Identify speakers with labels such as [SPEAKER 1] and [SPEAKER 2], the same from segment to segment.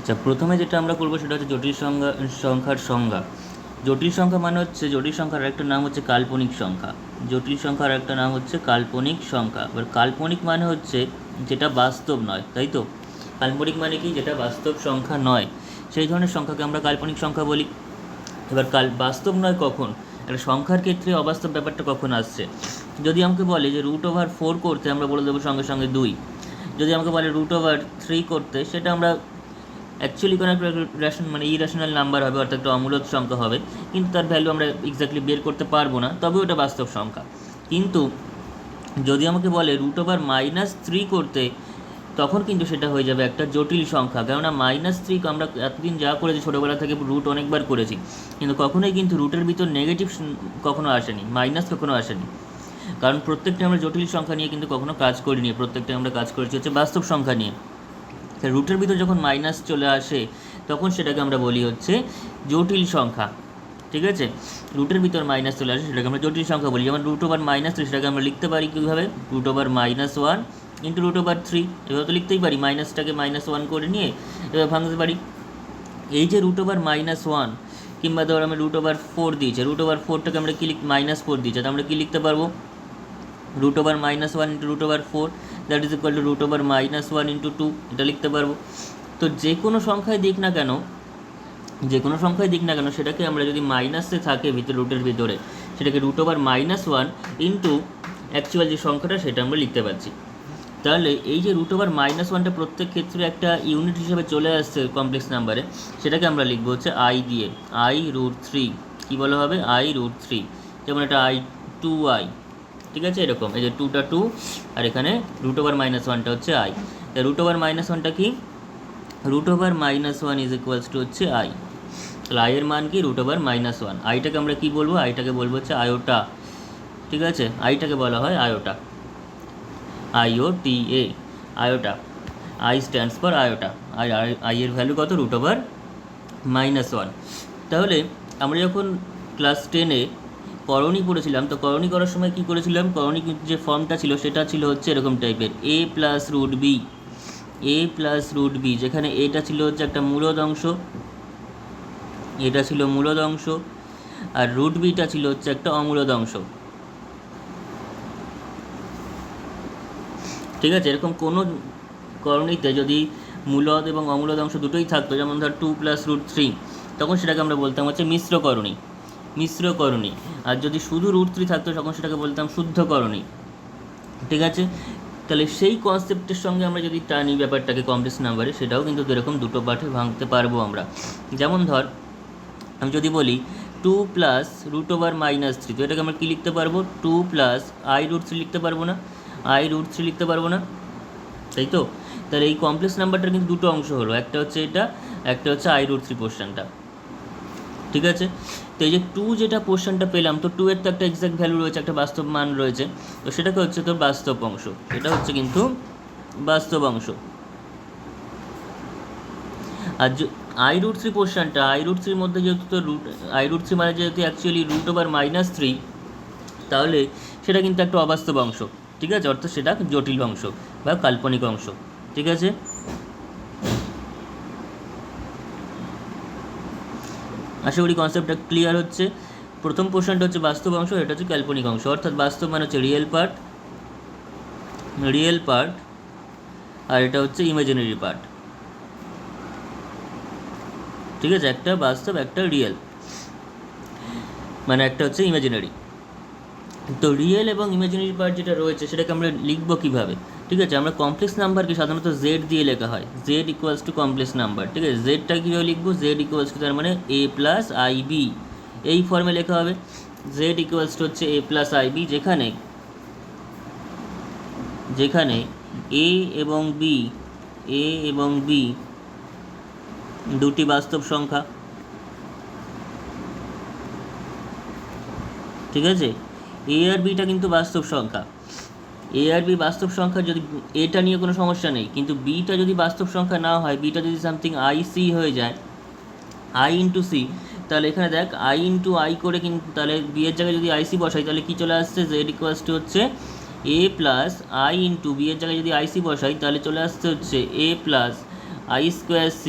[SPEAKER 1] আচ্ছা, প্রথমে যেটা আমরা করবো সেটা হচ্ছে সংখ্যার সংজ্ঞা। জটিল সংখ্যা মানে হচ্ছে, জটিল সংখ্যার একটা নাম হচ্ছে কাল্পনিক সংখ্যা। জটিল সংখ্যার একটা নাম হচ্ছে কাল্পনিক সংখ্যা। এবার কাল্পনিক মানে হচ্ছে যেটা বাস্তব নয়, তাই তো? কাল্পনিক মানে কি? যেটা বাস্তব সংখ্যা নয়, সেই ধরনের সংখ্যাকে আমরা কাল্পনিক সংখ্যা বলি। এবার বাস্তব নয় কখন? একটা সংখ্যার ক্ষেত্রে অবাস্তব ব্যাপারটা কখন আসছে? যদি আমাকে বলে যে √4 করতে, আমরা বলে দেবো সঙ্গে সঙ্গে 2। যদি আমাকে বলে √3 করতে, সেটা আমরা অ্যাকচুয়ালি কোনো একটা মানে ইরেশনাল নাম্বার হবে, অর্থাৎ একটা অমূলদ সংখ্যা হবে, কিন্তু তার ভ্যালু আমরা এক্স্যাক্টলি বের করতে পারবো না, তবে ওটা বাস্তব সংখ্যা। কিন্তু যদি আমাকে বলে √3 করতে, তখন কিন্তু সেটা হয়ে যাবে একটা জটিল সংখ্যা। কেননা -3 আমরা এতদিন যা করেছি ছোটোবেলা থেকে রুট অনেকবার করেছি, কিন্তু কখনোই কিন্তু রুটের ভিতর নেগেটিভ কখনো আসেনি, মাইনাস কখনো আসেনি। কারণ প্রত্যেকটা আমরা জটিল সংখ্যা নিয়ে কিন্তু কখনো কাজ করিনি, প্রত্যেকটা আমরা কাজ করেছি হচ্ছে বাস্তব সংখ্যা নিয়ে। রুটের ভিতর যখন মাইনাস চলে আসে, তখন সেটাকে আমরা বলি হচ্ছে জটিল সংখ্যা। ঠিক আছে? রুটের ভিতর মাইনাস চলে আসে, সেটাকে আমরা জটিল সংখ্যা বলি। যেমন √3, সেটাকে আমরা লিখতে পারি কীভাবে? √-1 ইন্টু √3। এভাবে তো লিখতেই পারি, মাইনাসটাকে -1 করে নিয়ে এবার ভাঙতে পারি। এই যে √-1, কিংবা ধর আমি √4 দিয়েছে, √4টাকে আমরা কি -4 দিয়েছে, তো আমরা কী লিখতে পারবো? √-1 into √4, that is equal to √-1 into 2, এটা লিখতে পারবো। তো যে কোনো সংখ্যায় দিক না কেন, সেটাকে আমরা যদি মাইনাসে থাকে রুটের ভিতরে, সেটাকে √-1 ইন্টু অ্যাকচুয়াল যে সংখ্যাটা সেটা আমরা লিখতে পারছি। তাহলে এই যে √-1টা প্রত্যেক ক্ষেত্রে একটা ইউনিট হিসেবে চলে আসছে কমপ্লেক্স নাম্বারে, সেটাকে আমরা লিখবো হচ্ছে i দিয়ে, i√3। কী বলা হবে? i√3। যেমন এটা i2i, ঠিক আছে? এরকম, এই যে 2টা 2, আর এখানে √-1টা হচ্ছে i। তাই √-1টা কি? √-1 ইজ ইকুয়ালস টু হচ্ছে i। তাহলে i এর মান কি? √-1। আইটাকে আমরা কি বলবো? আইটাকে বলবো হচ্ছে আয়োটা। ঠিক আছে? আইটাকে বলা হয় iota, IOTA, iota. I stands for iota. আর আই এর ভ্যালু কত? √-1। তাহলে আমরা যখন ক্লাস 10-এ করণী পড়েছিলাম, তো করণী করার সময় কী করেছিলাম? করণী যে ফর্মটা ছিল সেটা ছিল হচ্ছে এরকম টাইপের, a প্লাস √b, যেখানে এটা ছিল হচ্ছে একটা মূলদ অংশ, এটা ছিল মূলদ অংশ, আর √bটা ছিল হচ্ছে একটা অমূলদ অংশ। ঠিক আছে? এরকম কোনো করণীতে যদি মূলদ এবং অমূলদ অংশ দুটোই থাকতো, যেমন ধর 2 + √3, তখন সেটাকে আমরা বলতাম হচ্ছে মিশ্র করণী। আর যদি শুধু √3 থাকতো, তখন সেটাকে বলতাম শুদ্ধ করণী। ঠিক আছে? তাহলে সেই কনসেপ্টের সঙ্গে আমরা যদি টানি ব্যাপারটাকে কমপ্লেক্স নাম্বারে, সেটাও কিন্তু এরকম দুটো পার্টে ভাঙতে পারবো আমরা। যেমন ধর আমি যদি বলি 2 + √-3, তো এটাকে আমরা কী লিখতে পারবো? 2 + i√3 লিখতে পারবো না? i√3 লিখতে পারবো না, তাই তো? তাহলে এই কমপ্লেক্স নাম্বারটার কিন্তু দুটো অংশ হলো, একটা হচ্ছে এটা, একটা হচ্ছে i√3 পোর্শনটা। ঠিক আছে? তো এই যে 2 যেটা পোর্শনটা পেলাম, তো 2 এর তো একটা এক্সাক্ট ভ্যালু রয়েছে, একটা বাস্তব মান রয়েছে, তো সেটাকে হচ্ছে তোর বাস্তব অংশ। এটা হচ্ছে কিন্তু বাস্তব অংশ। আর i√3 পোর্শনটা, i√3 মধ্যে যেহেতু তো i√3 মানে যেহেতু অ্যাকচুয়ালি √-3, তাহলে সেটা কিন্তু একটা অবাস্তব অংশ। ঠিক আছে? অর্থাৎ সেটা জটিল অংশ বা কাল্পনিক অংশ। ঠিক আছে? আশা করি কনসেপ্টটা ক্লিয়ার হচ্ছে। প্রথম পোর্শনটা হচ্ছে বাস্তব অংশ, এটা হচ্ছে কাল্পনিক অংশ। অর্থাৎ বাস্তব মানে হচ্ছে রিয়েল পার্ট, আর এটা হচ্ছে ইমাজিনারি পার্ট। ঠিক আছে? একটা বাস্তব, একটা রিয়েল, মানে একটা হচ্ছে ইমাজিনারি। তো রিয়েল এবং ইমাজিনারি পার্ট যেটা রয়েছে, সেটাকে আমরা লিখবো কীভাবে? ঠিক আছে? আমরা কমপ্লেক্স নাম্বারকে সাধারণত জেড দিয়ে লেখা হয়, Z equals to complex number. ঠিক আছে? জেডটা কীভাবে লিখবো? জেড ইকুয়ালস টু তার মানে a + ib, এই ফর্মে লেখা হবে। জেড ইকুয়ালস টু হচ্ছে a + ib, যেখানে a এবং b দুটি বাস্তব সংখ্যা। ঠিক আছে? a আর bটা কিন্তু বাস্তব সংখ্যা। a আর b বাস্তব সংখ্যা, যদি এটা নিয়ে কোনো সমস্যা নেই, কিন্তু bটা যদি বাস্তব সংখ্যা না হয়, bটা যদি সামথিং ic হয়ে যায়, i ইন্টু c, তাহলে এখানে দেখ i ইন্টু i করে, কিন্তু তাহলে b এর জায়গায় যদি ic বসাই, তাহলে কী চলে আসছে? z ইকুয়ালস টু হচ্ছে a + i ইন্টু b এর জায়গায় যদি ic বসাই, তাহলে চলে আসছে হচ্ছে a + i² c।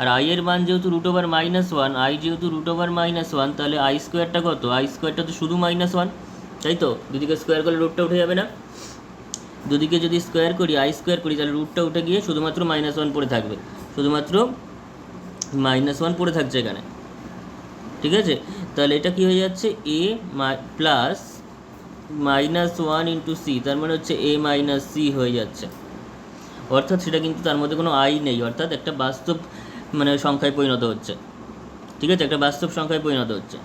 [SPEAKER 1] R i এর মান যেহেতু √(-1), আই যেহেতু √(-1), তাহলে আই স্কোয়ারটা কত? আই স্কোয়ারটা তো শুধু -1, তাই তো? দুদিকে স্কোয়ার করলে রুটটা উঠে যাবে না? দুদিকে যদি স্কোয়ার করি, আই স্কোয়ার করি, তাহলে রুটটা উঠে গিয়ে শুধুমাত্র -1 পড়ে থাকবে, শুধুমাত্র -1 পড়ে থাকছে এখানে। ঠিক আছে, তাহলে এটা কি হয়ে যাচ্ছে? এ প্লাস -1 ইন্টু সি, তার মানে হচ্ছে এ মাইনাস সি হয়ে যাচ্ছে। অর্থাৎ সেটা কিন্তু তার মধ্যে কোনো আই নেই, অর্থাৎ একটা বাস্তব মানে সংখ্যায় পরিণত হচ্ছে। ঠিক আছে, একটা বাস্তব সংখ্যায় পরিণত হচ্ছে।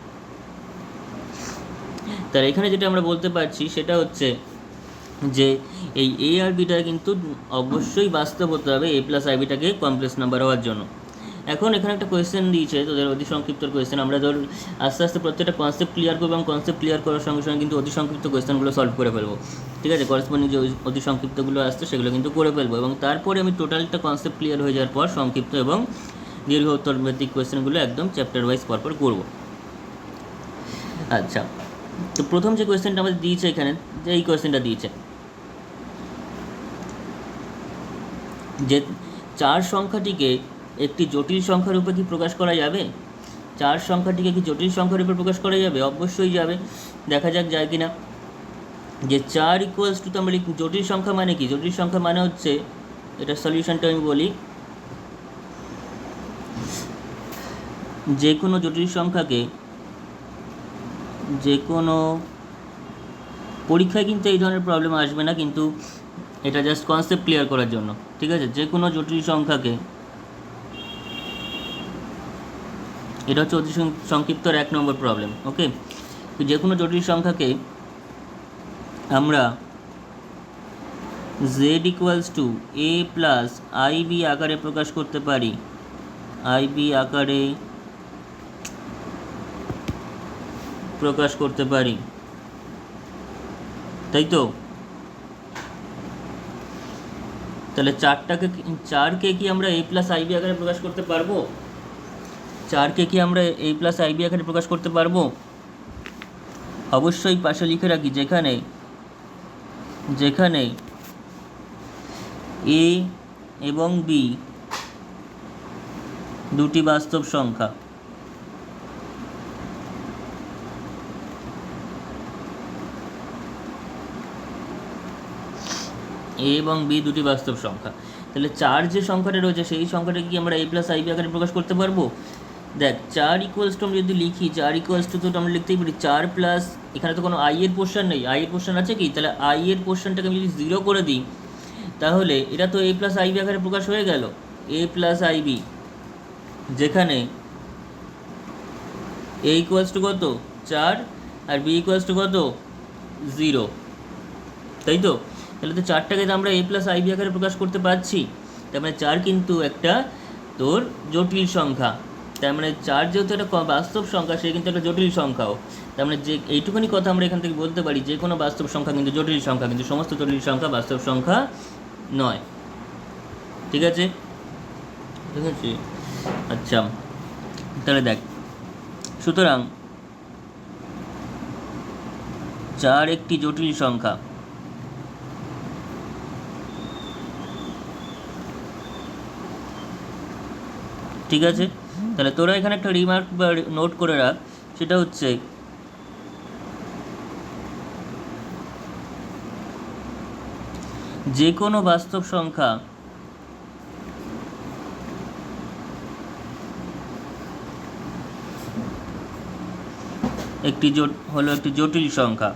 [SPEAKER 1] তার এখানে যেটা আমরা বলতে পারছি সেটা হচ্ছে যে এই এ আর বিটা কিন্তু অবশ্যই বাস্তব হতে হবে এ প্লাস আই বিটাকে কমপ্লেক্স নাম্বার হওয়ার জন্য। এখন এখানে একটা কোয়েশ্চেন দিয়েছে তোদের, অতি সংক্ষিপ্ত কোয়েশ্চেন। আমরা ধর আস্তে আস্তে প্রত্যেকটা কনসেপ্ট ক্লিয়ার করবো, এবং কনসেপ্ট ক্লিয়ার করার সঙ্গে সঙ্গে কিন্তু অতি সংক্ষিপ্ত কোয়েশ্চেনগুলো সলভ করে ফেলবো। ঠিক আছে, করসপন্ডিং যে অতি সংক্ষিপ্তগুলো আসছে সেগুলো কিন্তু করে ফেলবো, এবং তারপরে আমি টোটালটা কনসেপ্ট ক্লিয়ার হয়ে যাওয়ার পর সংক্ষিপ্ত এবং দীর্ঘ উত্তর ভিত্তিক কোয়েশ্চেনগুলো একদম চ্যাপ্টার ওয়াইজ পরপর করবো। আচ্ছা, তো প্রথম যে কোয়েশ্চেনটা আমাদের দিয়েছে এখানে, যে এই কোয়েশ্চেনটা দিয়েছে যে 4 সংখ্যাটিকে একটি জটিল সংখ্যার রূপে কি প্রকাশ করা যাবে? 4 সংখ্যাটিকে কি জটিল সংখ্যার রূপে প্রকাশ করা যাবে? অবশ্যই যাবে। দেখা যাক যায় কি না। যে 4 ইকুয়ালস টু, তো আমরা জটিল সংখ্যা মানে কি? জটিল সংখ্যা মানে হচ্ছে, এটা সলিউশনটা আমি বলি, যে কোনো জটিল সংখ্যাকে, যে কোনো পরীক্ষায় কিন্তু এই ধরনের প্রবলেম আসবে না, কিন্তু এটা জাস্ট কনসেপ্ট ক্লিয়ার করার জন্য। ঠিক আছে, যে কোনো জটিল সংখ্যাকে, এটা হচ্ছে অতি সংক্ষিপ্তর 1 নম্বর প্রবলেম। ওকে, যে কোনো জটিল সংখ্যাকে আমরা z equals to a plus i b আকারে প্রকাশ করতে পারি, আই বি আকারে প্রকাশ করতে পারি, তাই তো? তাহলে 4কে কি আমরা a প্লাস আই বি আকারে প্রকাশ করতে পারবো? 4কে কি আমরা a প্লাস আই বি আকারে প্রকাশ করতে পারবো? অবশ্যই পাশে লিখে রাখি, যেখানে যেখানে a এবং b দুটি বাস্তব সংখ্যা, a এবং b দুটি বাস্তব সংখ্যা, তাহলে 4 যে সংখ্যাটা রয়েছে সেই সংখ্যাটা কি আমরা a প্লাস আই বি আকারে প্রকাশ করতে পারবো? দেখ, 4 ইকুয়ালস টু আমরা যদি লিখি, 4 ইকুয়ালস টু তো আমরা লিখতেই পারি 4 প্লাস, এখানে তো কোনো আই এর পোর্শন নেই, আই এর পোর্শন আছে কি? তাহলে আই এর পোর্শনটাকে আমি যদি 0 করে দিই, তাহলে এটা তো a প্লাস আই বি আকারে প্রকাশ হয়ে গেল, a প্লাস আই বি, যেখানে a ইকুয়ালস টু কত? 4, আর b ইকুয়ালস টু কত? 0, তাই তো? তাহলে তো 4টাকে তো আমরা a প্লাস আই বি আকারে প্রকাশ করতে পারছি। তার মানে 4 কিন্তু একটা তোর জটিল সংখ্যা। তার মানে 4 যেহেতু একটা বাস্তব সংখ্যা, সে কিন্তু একটা জটিল সংখ্যাও। তার মানে যে এইটুকুনি কথা আমরা এখান থেকে বলতে পারি, যে কোনো বাস্তব সংখ্যা কিন্তু জটিল সংখ্যা, কিন্তু সমস্ত জটিল সংখ্যা বাস্তব সংখ্যা নয়। ঠিক আছে, ঠিক আছে। আচ্ছা, তাহলে দেখ, সুতরাং 4 একটি জটিল সংখ্যা। ঠিক আছে, তাহলে তোরা এখানে একটা রিমার্ক বা নোট করে রাখ, সেটা হচ্ছে যে কোনো বাস্তব সংখ্যা একটি জটিল সংখ্যা।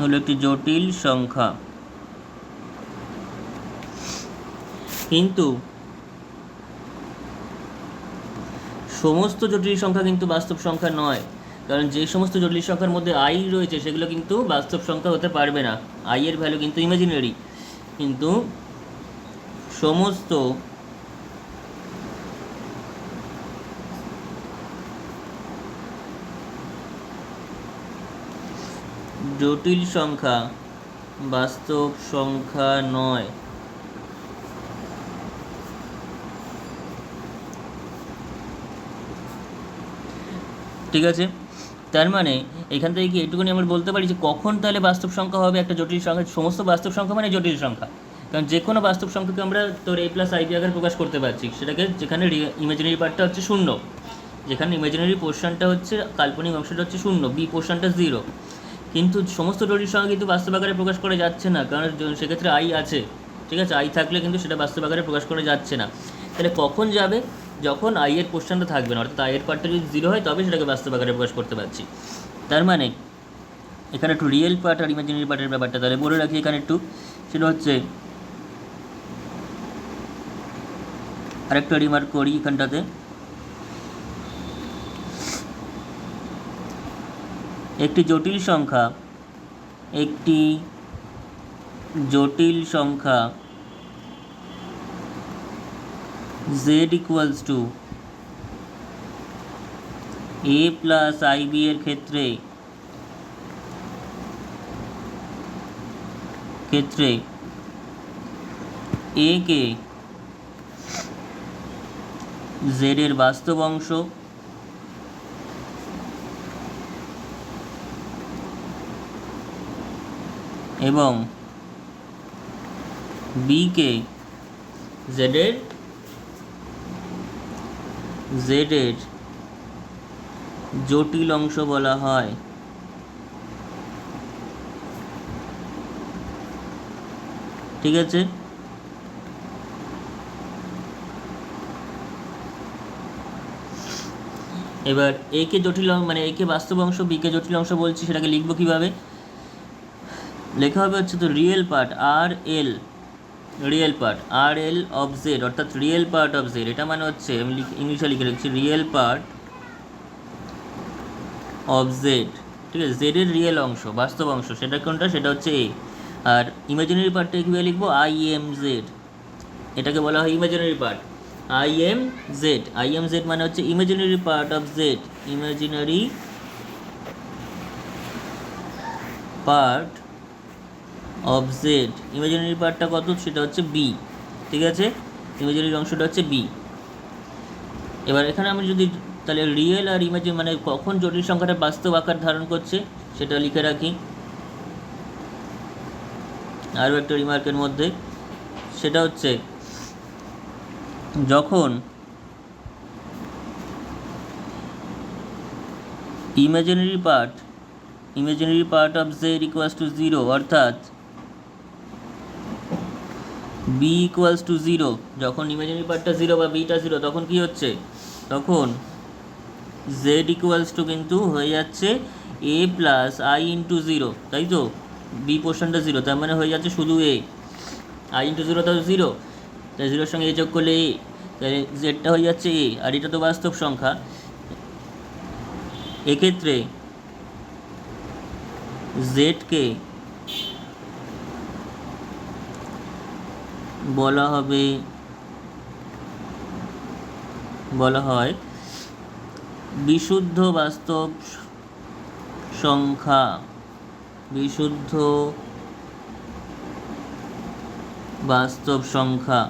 [SPEAKER 1] হলো একটি জটিল সংখ্যা, কিন্তু সমস্ত জটিল সংখ্যা কিন্তু বাস্তব সংখ্যা নয়। কারণ যে সমস্ত জটিল সংখ্যার মধ্যে আই রয়েছে সেগুলো কিন্তু বাস্তব সংখ্যা হতে পারবে না, আই এর ভ্যালু কিন্তু ইমাজিনারি। কিন্তু সমস্ত জটিল সংখ্যা বাস্তব সংখ্যা নয়। ঠিক আছে, তার মানে এখান থেকে কি এইটুকুনি আমরা বলতে পারি যে কখন তাহলে বাস্তব সংখ্যা হবে একটা জটিল সংখ্যা, সমস্ত বাস্তব সংখ্যা মানে জটিল সংখ্যা, কারণ যে কোনো বাস্তব সংখ্যাকে আমরা তোর a প্লাস আইবি আকারে প্রকাশ করতে পারছি, সেটাকে যেখানে ইমাজিনারি পার্টটা হচ্ছে শূন্য, যেখানে ইমাজিনারি পোর্শনটা হচ্ছে কাল্পনিক অংশটা হচ্ছে শূন্য, বি পোর্শনটা 0। কিন্তু সমস্ত জটিল সংখ্যা কিন্তু বাস্তব আকারে প্রকাশ করা যাচ্ছে না, কারণ সেক্ষেত্রে আই আছে, ঠিক আছে, আই থাকলে কিন্তু সেটা বাস্তব আকারে প্রকাশ করা যাচ্ছে না। তাহলে কখন যাবে? যখন আই এর পোর্শনটা থাকবে না, অর্থাৎ আই এর পার্টটা যদি 0 হয় তবে সেটাকে বাস্তব আকারে প্রকাশ করতে পারছি। তার মানে এখানে একটু রিয়েল পার্ট আর ইমাজিনারি পার্টের ব্যাপারটা তাহলে বলে রাখি এখানে একটু, সেটা হচ্ছে আরেকটা রিমার্ক করি এখানটাতে, একটি জটিল সংখ্যা z equals to a plus i b এর ক্ষেত্রে a কে z এর বাস্তব অংশ এবং b কে z এর জটিল অংশ বলা হয়। ঠিক আছে, এবার এ কে জটিল মানে এ কে বাস্তব অংশ, বি কে জটিল অংশ বলছি, সেটাকে লিখবো কিভাবে? লেখা হবে হচ্ছে তো রিয়েল পার্ট আর এল অফ জেড, অর্থাৎ রিয়েল পার্ট অফ জেড, এটা মানে হচ্ছে আমি ইংলিশে লিখে রেখেছি রিয়েল পার্ট অফ জেড। ঠিক আছে, জেড এর রিয়েল অংশ, বাস্তব অংশ, সেটা কোনটা? সেটা হচ্ছে এ। আর ইমাজিনারি পার্টটা কীভাবে লিখবো? আই এম জেড, এটাকে বলা হয় imaginary part. I am Z মানে হচ্ছে imaginary part of Z, imaginary part of Z. Imaginary পার্টটা কত? সেটা হচ্ছে বি। ঠিক আছে, ইমাজিনারি অংশটা হচ্ছে বি। এবার এখানে আমি যদি তাহলে রিয়েল আর ইমাজিন মানে কখন জটিল সংখ্যাটা বাস্তব আকার ধারণ করছে সেটা লিখে রাখি আরও একটা রিমার্কের মধ্যে, সেটা হচ্ছে যখন imaginary part of Z equals to 0, অর্থাৎ বি ইকুয়ালস টু 0, যখন ইমাজিনারি পার্টটা 0 বা বিটা 0, তখন কি হচ্ছে? তখন জেড ইকুয়ালস টু কিন্তু হয়ে যাচ্ছে এ প্লাস আই ইন্টু 0, তাই তো? বি পোর্শনটা 0, তার মানে হয়ে যাচ্ছে শুধু এ, আই ইন্টু 0 তাহলে 0, তাই 0-র সঙ্গে এ যোগ করলে এ, তাহলে জেডটা হয়ে যাচ্ছে এ, আর এটা তো বাস্তব সংখ্যা। এক্ষেত্রে জেডকে বলা হয় বিশুদ্ধ বাস্তব সংখ্যা,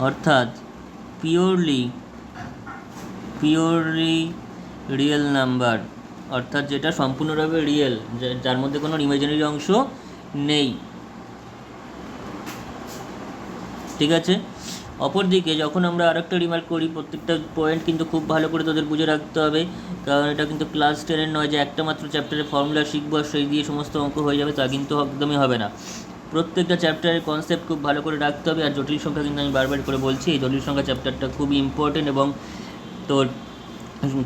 [SPEAKER 1] অর্থাৎ পিওরলি রিয়েল নাম্বার, অর্থাৎ যেটা সম্পূর্ণভাবে রিয়েল, যার মধ্যে কোনো ইমাজিনারি অংশ নেই। ঠিক আছে, অপরদিকে যখন আমরা আরেকটা রিমার্ক করি, প্রত্যেকটা পয়েন্ট কিন্তু খুব ভালো করে তোদের বুঝে রাখতে হবে, কারণ এটা কিন্তু ক্লাস 10-এর নয় যে একটা মাত্র চ্যাপ্টারের ফর্মুলা শিখবো আর সেই দিয়ে সমস্ত অঙ্ক হয়ে যাবে, তা কিন্তু একদমই হবে না। প্রত্যেকটা চ্যাপ্টারের কনসেপ্ট খুব ভালো করে রাখতে হবে। আর জটিল সংখ্যা কিন্তু আমি বারবার করে বলছি, এই জটিল সংখ্যা চ্যাপ্টারটা খুবই ইম্পর্টেন্ট এবং তোর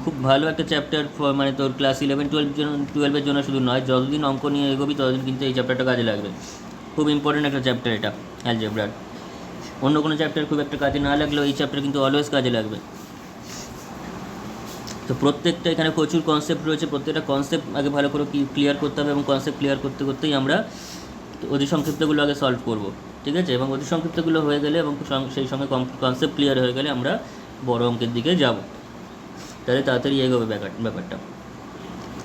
[SPEAKER 1] খুব ভালো একটা চ্যাপ্টার, মানে তোর ক্লাস 11-12-এর জন্য শুধু নয়, যতদিন অঙ্ক নিয়ে এগোবি ততদিন কিন্তু এই চ্যাপ্টারটা কাজে লাগবে। খুব ইম্পর্টেন্ট একটা চ্যাপ্টার এটা অ্যালজেব্রার। অন্য কোনো চ্যাপ্টার খুব একটা কাজে না লাগলেও এই চ্যাপ্টার কিন্তু অলওয়েজ কাজে লাগবে। তো প্রত্যেকটা এখানে প্রচুর কনসেপ্ট রয়েছে, প্রত্যেকটা কনসেপ্ট আগে ভালো করে ক্লিয়ার করতে হবে এবং কনসেপ্ট ক্লিয়ার করতে করতেই আমরা অতি সংক্ষিপ্তগুলো আগে সলভ করব। ঠিক আছে, এবং অতি সংক্ষিপ্তগুলো হয়ে গেলে এবং সেই সঙ্গে কনসেপ্ট ক্লিয়ার হয়ে গেলে আমরা বড় অঙ্কের দিকে যাব, তাহলে তাড়াতাড়ি এগোবে ব্যাপারটা।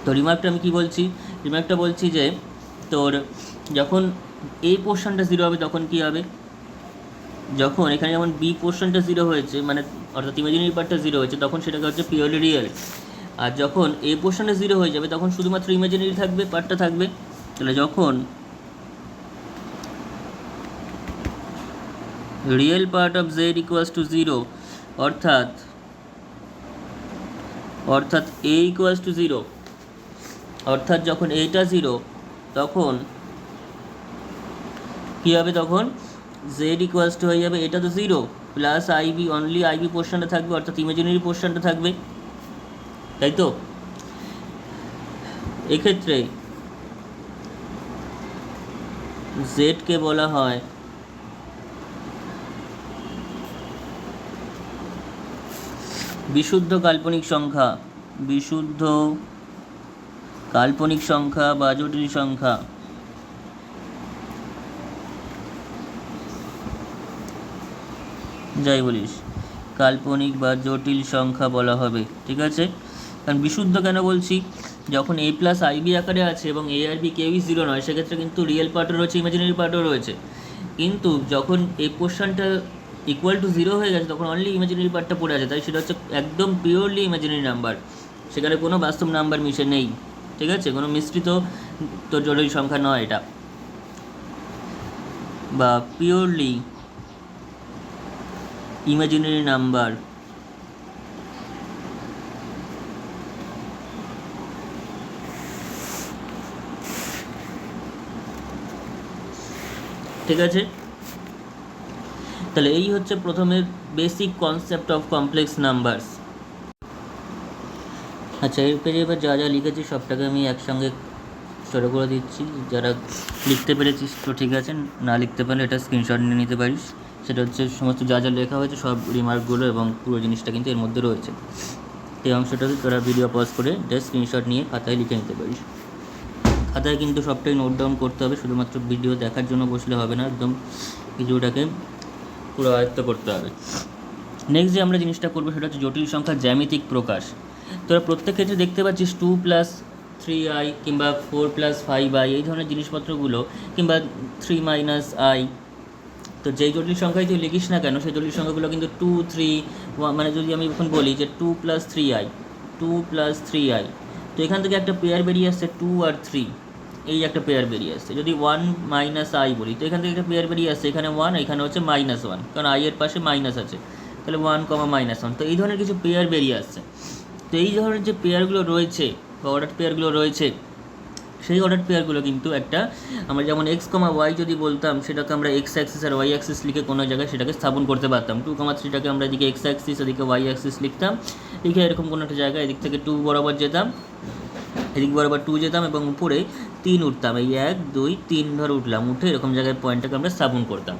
[SPEAKER 1] তো রিমার্কটা আমি কী বলছি? রিমার্কটা বলছি যে তোর যখন এই পোর্শনটা 0 হবে তখন কী হবে? যখন এখানে যেমন বি পোর্শনটা জিরো হয়েছে, মানে অর্থাৎ ইমাজিনারি পার্টটা জিরো হয়েছে, তখন সেটাকে হচ্ছে পিওরলি রিয়েল। আর যখন এ পোর্শনটা জিরো হয়ে যাবে তখন শুধুমাত্র ইমাজিনারি থাকবে, পার্টটা থাকবে। তাহলে যখন real part of Z equals to zero, অর্থাৎ এ ইকুয়ালস টু জিরো, অর্থাৎ যখন এইটা জিরো তখন কী হবে, তখন জেড ইকুয়ালস টু হয়ে যাবে, এটা তো zero plus i b, only i b পোর্শনটা থাকবে, অর্থাৎ ইমাজিনারি পোর্শনটা থাকবে, তাই তো। এক্ষেত্রে জেডকে বলা হয় বিশুদ্ধ কাল্পনিক সংখ্যা, বিশুদ্ধ কাল্পনিক সংখ্যা বা জটিল সংখ্যা। যাই বলিস, কাল্পনিক বা জটিল সংখ্যা বলা হবে, ঠিক আছে। কারণ বিশুদ্ধ কেন বলছি, যখন এ প্লাস আইবি আকারে আছে এবং এ আর বি কেউই জিরো নয়, সেক্ষেত্রে কিন্তু রিয়েল পার্টও রয়েছে, ইমাজিনারি পার্টও রয়েছে। কিন্তু যখন এই পোর্শনটা ইকুয়াল টু জিরো হয়ে গেছে তখন অনলি ইমাজিনারি পার্টটা পড়ে আছে, তাই সেটা হচ্ছে একদম পিওরলি ইমাজিনারি নাম্বার, সেখানে কোনো বাস্তব নাম্বার মিশে নেই, ঠিক আছে, কোনো মিশ্রিত তো জটিল সংখ্যা নয় এটা, বা পিওরলি ইমাজিনারি নাম্বার। ঠিক আছে, তাহলে এই হচ্ছে প্রথমে basic concept of complex numbers. আচ্ছা, এর পেজে এবার যা যা লিখেছি সবটাকে আমি একসঙ্গে ছোটো করে দিচ্ছি, যারা লিখতে পেরেছিস তো ঠিক আছে, না লিখতে পারলে এটা স্ক্রিনশট নিয়ে নিতে পারিস। সেটা হচ্ছে সমস্ত যা যা লেখা হয়েছে সব রিমার্কগুলো এবং পুরো জিনিসটা কিন্তু এর মধ্যে রয়েছে। এই অংশটাকে তোরা ভিডিও পজ করে জাস্ট স্ক্রিনশট নিয়ে খাতায় লিখে নিতে পারিস। খাতায় কিন্তু সবটাই নোট ডাউন করতে হবে, শুধুমাত্র ভিডিও দেখার জন্য বসলে হবে না, একদম ভিডিওটাকে পুরো আয়ত্ত করতে হবে। নেক্সট যে আমরা জিনিসটা করবো সেটা হচ্ছে জটিল সংখ্যার জ্যামিতিক প্রকাশ। তোরা প্রত্যেক ক্ষেত্রে দেখতে পাচ্ছিস 2+3i কিংবা 4+5i এই ধরনের জিনিসপত্রগুলো, কিংবা 3 - i। তো যেই জটিল সংখ্যায় তুই লিখিস না কেন সেই জটিল সংখ্যাগুলো কিন্তু 2, 3, মানে যদি আমি এখন বলি যে 2+3i, 2+3i, তো এখান থেকে একটা পেয়ার বেরিয়ে আসছে 2 আর 3, এই একটা পেয়ার বেরিয়ে আসছে। যদি 1 - i বলি তো এখান থেকে একটা পেয়ার বেরিয়ে আসছে, এখানে 1, এখানে হচ্ছে -1, কারণ i এর পাশে মাইনাস আছে, তাহলে 1, -1। তো এই ধরনের কিছু পেয়ার বেরিয়ে আসছে। তো এই ধরনের যে পেয়ারগুলো রয়েছে বা অর্ডার পেয়ারগুলো রয়েছে, সেই অর্ডার পেয়ারগুলো কিন্তু একটা, আমরা যেমন x, y যদি বলতাম সেটাকে আমরা x অ্যাক্সিস আর y অ্যাক্সিস লিখে কোনো জায়গায় সেটাকে স্থাপন করতে পারতাম। 2, 3টাকে আমরা এদিকে x অ্যাক্সিস, এদিকে y অ্যাক্সিস লিখতাম, লিখে এরকম কোনো একটা জায়গায় এদিক থেকে 2 বরাবর যেতাম, এদিক বরাবর 2 যেতাম এবং উপরে 3 উঠতাম, এই 1, 2, 3 ধরে উঠলাম, উঠে এরকম জায়গায় পয়েন্টটাকে আমরা স্থাপন করতাম।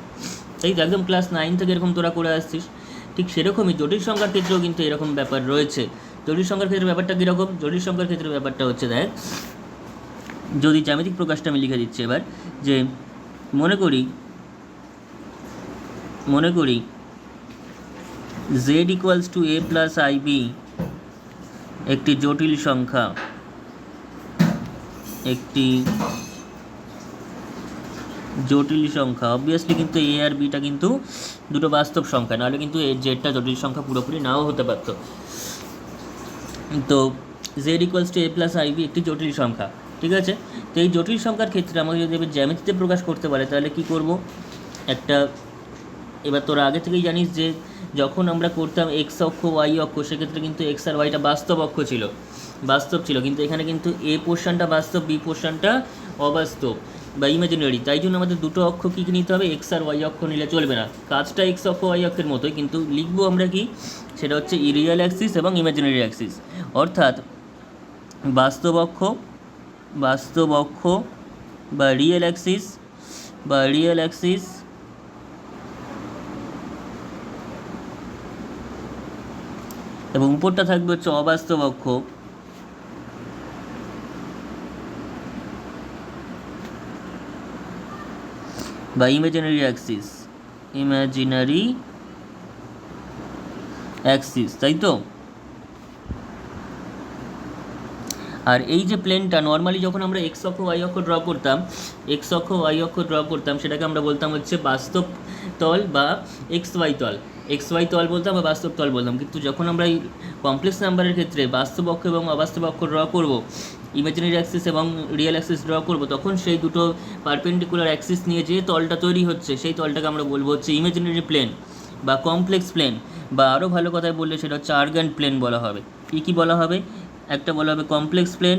[SPEAKER 1] এই তো একদম ক্লাস 9 থেকে এরকম তোরা করে আসছিস। ঠিক সেরকমই জটিল সংখ্যার ক্ষেত্রেও কিন্তু এরকম ব্যাপার রয়েছে। জটিল সংখ্যার ক্ষেত্রে ব্যাপারটা কীরকম, জটিল সংখ্যার ক্ষেত্রে ব্যাপারটা হচ্ছে, দেখ, যদি জ্যামিতিক প্রকাশটা আমি লিখে দিচ্ছি এবার, যে মনে করি z equals to a plus ib একটি জটিল সংখ্যা, অবভিয়াসলি কিন্তু a আর bটা কিন্তু দুটো বাস্তব সংখ্যা, নাহলে কিন্তু এই জেডটা জটিল সংখ্যা পুরোপুরি নাও হতে পারত। তো z equals to a plus ib একটি জটিল সংখ্যা, ঠিক আছে। তো এই জটিল সংখ্যার ক্ষেত্রে আমাকে যদি জ্যামিতিতে প্রকাশ করতে পারে তাহলে কি করব, একটা, এবার তোরা আগে থেকেই জানিস যে যখন আমরা করতাম এক্স অক্ষ ওয়াই অক্ষ, সেক্ষেত্রে কিন্তু এক্স আর ওয়াইটা বাস্তব অক্ষ ছিল, কিন্তু এখানে কিন্তু এ পোর্শনটা বাস্তব, বি পোর্শনটা অবাস্তব বা ইমাজিনারি। তাই জন্য আমাদের দুটো অক্ষ কী নিতে হবে, এক্স আর ওয়াই অক্ষ নিলে চলবে না, কাজটা এক্স অক্ষ ওয়াই অক্ষের মতোই, কিন্তু লিখবো আমরা কি, সেটা হচ্ছে রিয়েল অ্যাক্সিস এবং ইমাজিনারি অ্যাক্সিস, অর্থাৎ বাস্তব অক্ষ বা রিয়েল অ্যাক্সিস এবং উপরটা থাকবে হচ্ছে অবাস্তব অক্ষ বা ইমাজিনারি অ্যাক্সিস, তাই তো। আর এই যে প্লেনটা নর্মালি যখন আমরা এক্স অক্ষ ওয়াই অক্ষ ড্র করতাম, এক্স অক্ষ ওয়াই অক্ষ ড্র করতাম, সেটাকে আমরা বলতাম হচ্ছে বাস্তব তল বা এক্স ওয়াই তল, এক্স ওয়াই তল বলতাম বা বাস্তব তল বলতাম। কিন্তু যখন আমরা এই কমপ্লেক্স নাম্বারের ক্ষেত্রে বাস্তব অক্ষ এবং অবাস্তব অক্ষ ড্র করব, ইমাজিনারি অ্যাক্সিস এবং রিয়েল অ্যাক্সিস ড্র করব, তখন সেই দুটো পারপেন্ডিকুলার অ্যাক্সিস নিয়ে যে তলটা তৈরি হচ্ছে সেই তলটাকে আমরা বলবো হচ্ছে ইমাজিনারি প্লেন বা কমপ্লেক্স প্লেন, বা আরও ভালো কথায় বললে সেটা হচ্ছে আর্গান প্লেন বলা হবে। কী বলা হবে? একটা বলা হবে কমপ্লেক্স প্লেন,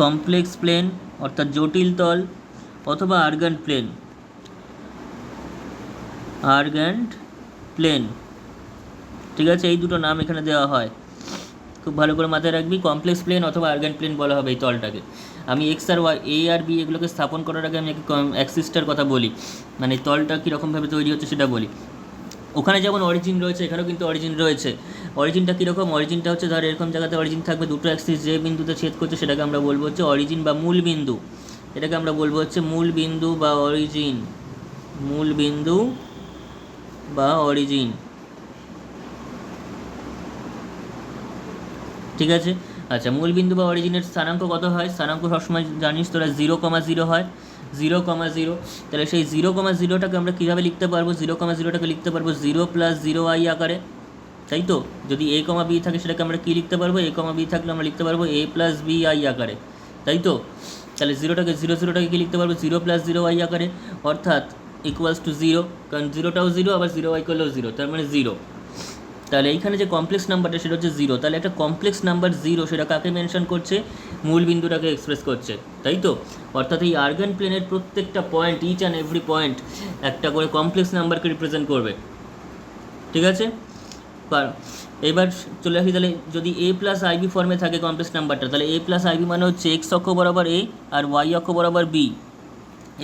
[SPEAKER 1] কমপ্লেক্স প্লেন অর্থাৎ জটিল তল, অথবা আর্গান প্লেন, আর্গান্ড প্লেন। ঠিক আছে, এই দুটো নাম এখানে দেওয়া হয়, খুব ভালো করে মাথায় রাখবি। কমপ্লেক্স প্লেন অথবা আর্গান প্লেন বলা হবে এই তলটাকে। আমি এক্স আর ওয়াই, এ আর বি এগুলোকে স্থাপন করার আগে আমি অ্যাক্সিসটার কথা বলি, মানে তলটা কীরকমভাবে তৈরি হচ্ছে সেটা বলি। ওখানে যেমন অরিজিন রয়েছে, এখানেও কিন্তু অরিজিন রয়েছে। অরিজিনটা কীরকম? অরিজিনটা হচ্ছে ধর এরকম জায়গাতে অরিজিন থাকবে, দুটো অ্যাক্সিস যে বিন্দুতে ছেদ করছে সেটাকে আমরা বলবো হচ্ছে অরিজিন বা মূল বিন্দু। এটাকে আমরা বলবো হচ্ছে মূল বিন্দু বা অরিজিন, মূল বিন্দু বা অরিজিন। ঠিক আছে, আচ্ছা, মূল বিন্দু বা অরিজিনের স্থানাঙ্ক কত হয়? স্থানাঙ্ক সবসময় জানিস তোরা 0,0 হয়, 0,0। তাহলে সেই 0,0টাকে আমরা কীভাবে লিখতে পারবো? 0,0টাকে লিখতে পারবো 0 + 0i আকারে, তাই তো? যদি a, b থাকে সেটাকে আমরা কী লিখতে পারবো? a, b থাকলে আমরা লিখতে পারবো a + bi আকারে, তাই তো? তাহলে 0টাকে কী লিখতে পারবো? 0 + 0i আকারে, অর্থাৎ =0, কারণ 0টাও 0 আবার 0i করলেও 0, তার মানে 0। তাহলে এইখানে যে কমপ্লেক্স নাম্বারটা সেটা হচ্ছে 0। তাহলে একটা কমপ্লেক্স নাম্বার 0 সেটা কাকে মেনশন করছে? মূল বিন্দুটাকে এক্সপ্রেস করছে, তাই তো? অর্থাৎ এই আর্গান প্লেনের প্রত্যেকটা point, each and every point একটা করে কমপ্লেক্স নাম্বারকে রিপ্রেজেন্ট করবে। ঠিক আছে, এবার চলে আসি, তাহলে যদি a + ib ফর্মে থাকে কমপ্লেক্স নাম্বারটা, তাহলে a + ib মানে হচ্ছে এক্স অক্ষ বরাবর a আর ওয়াই অক্ষ বরাবর b,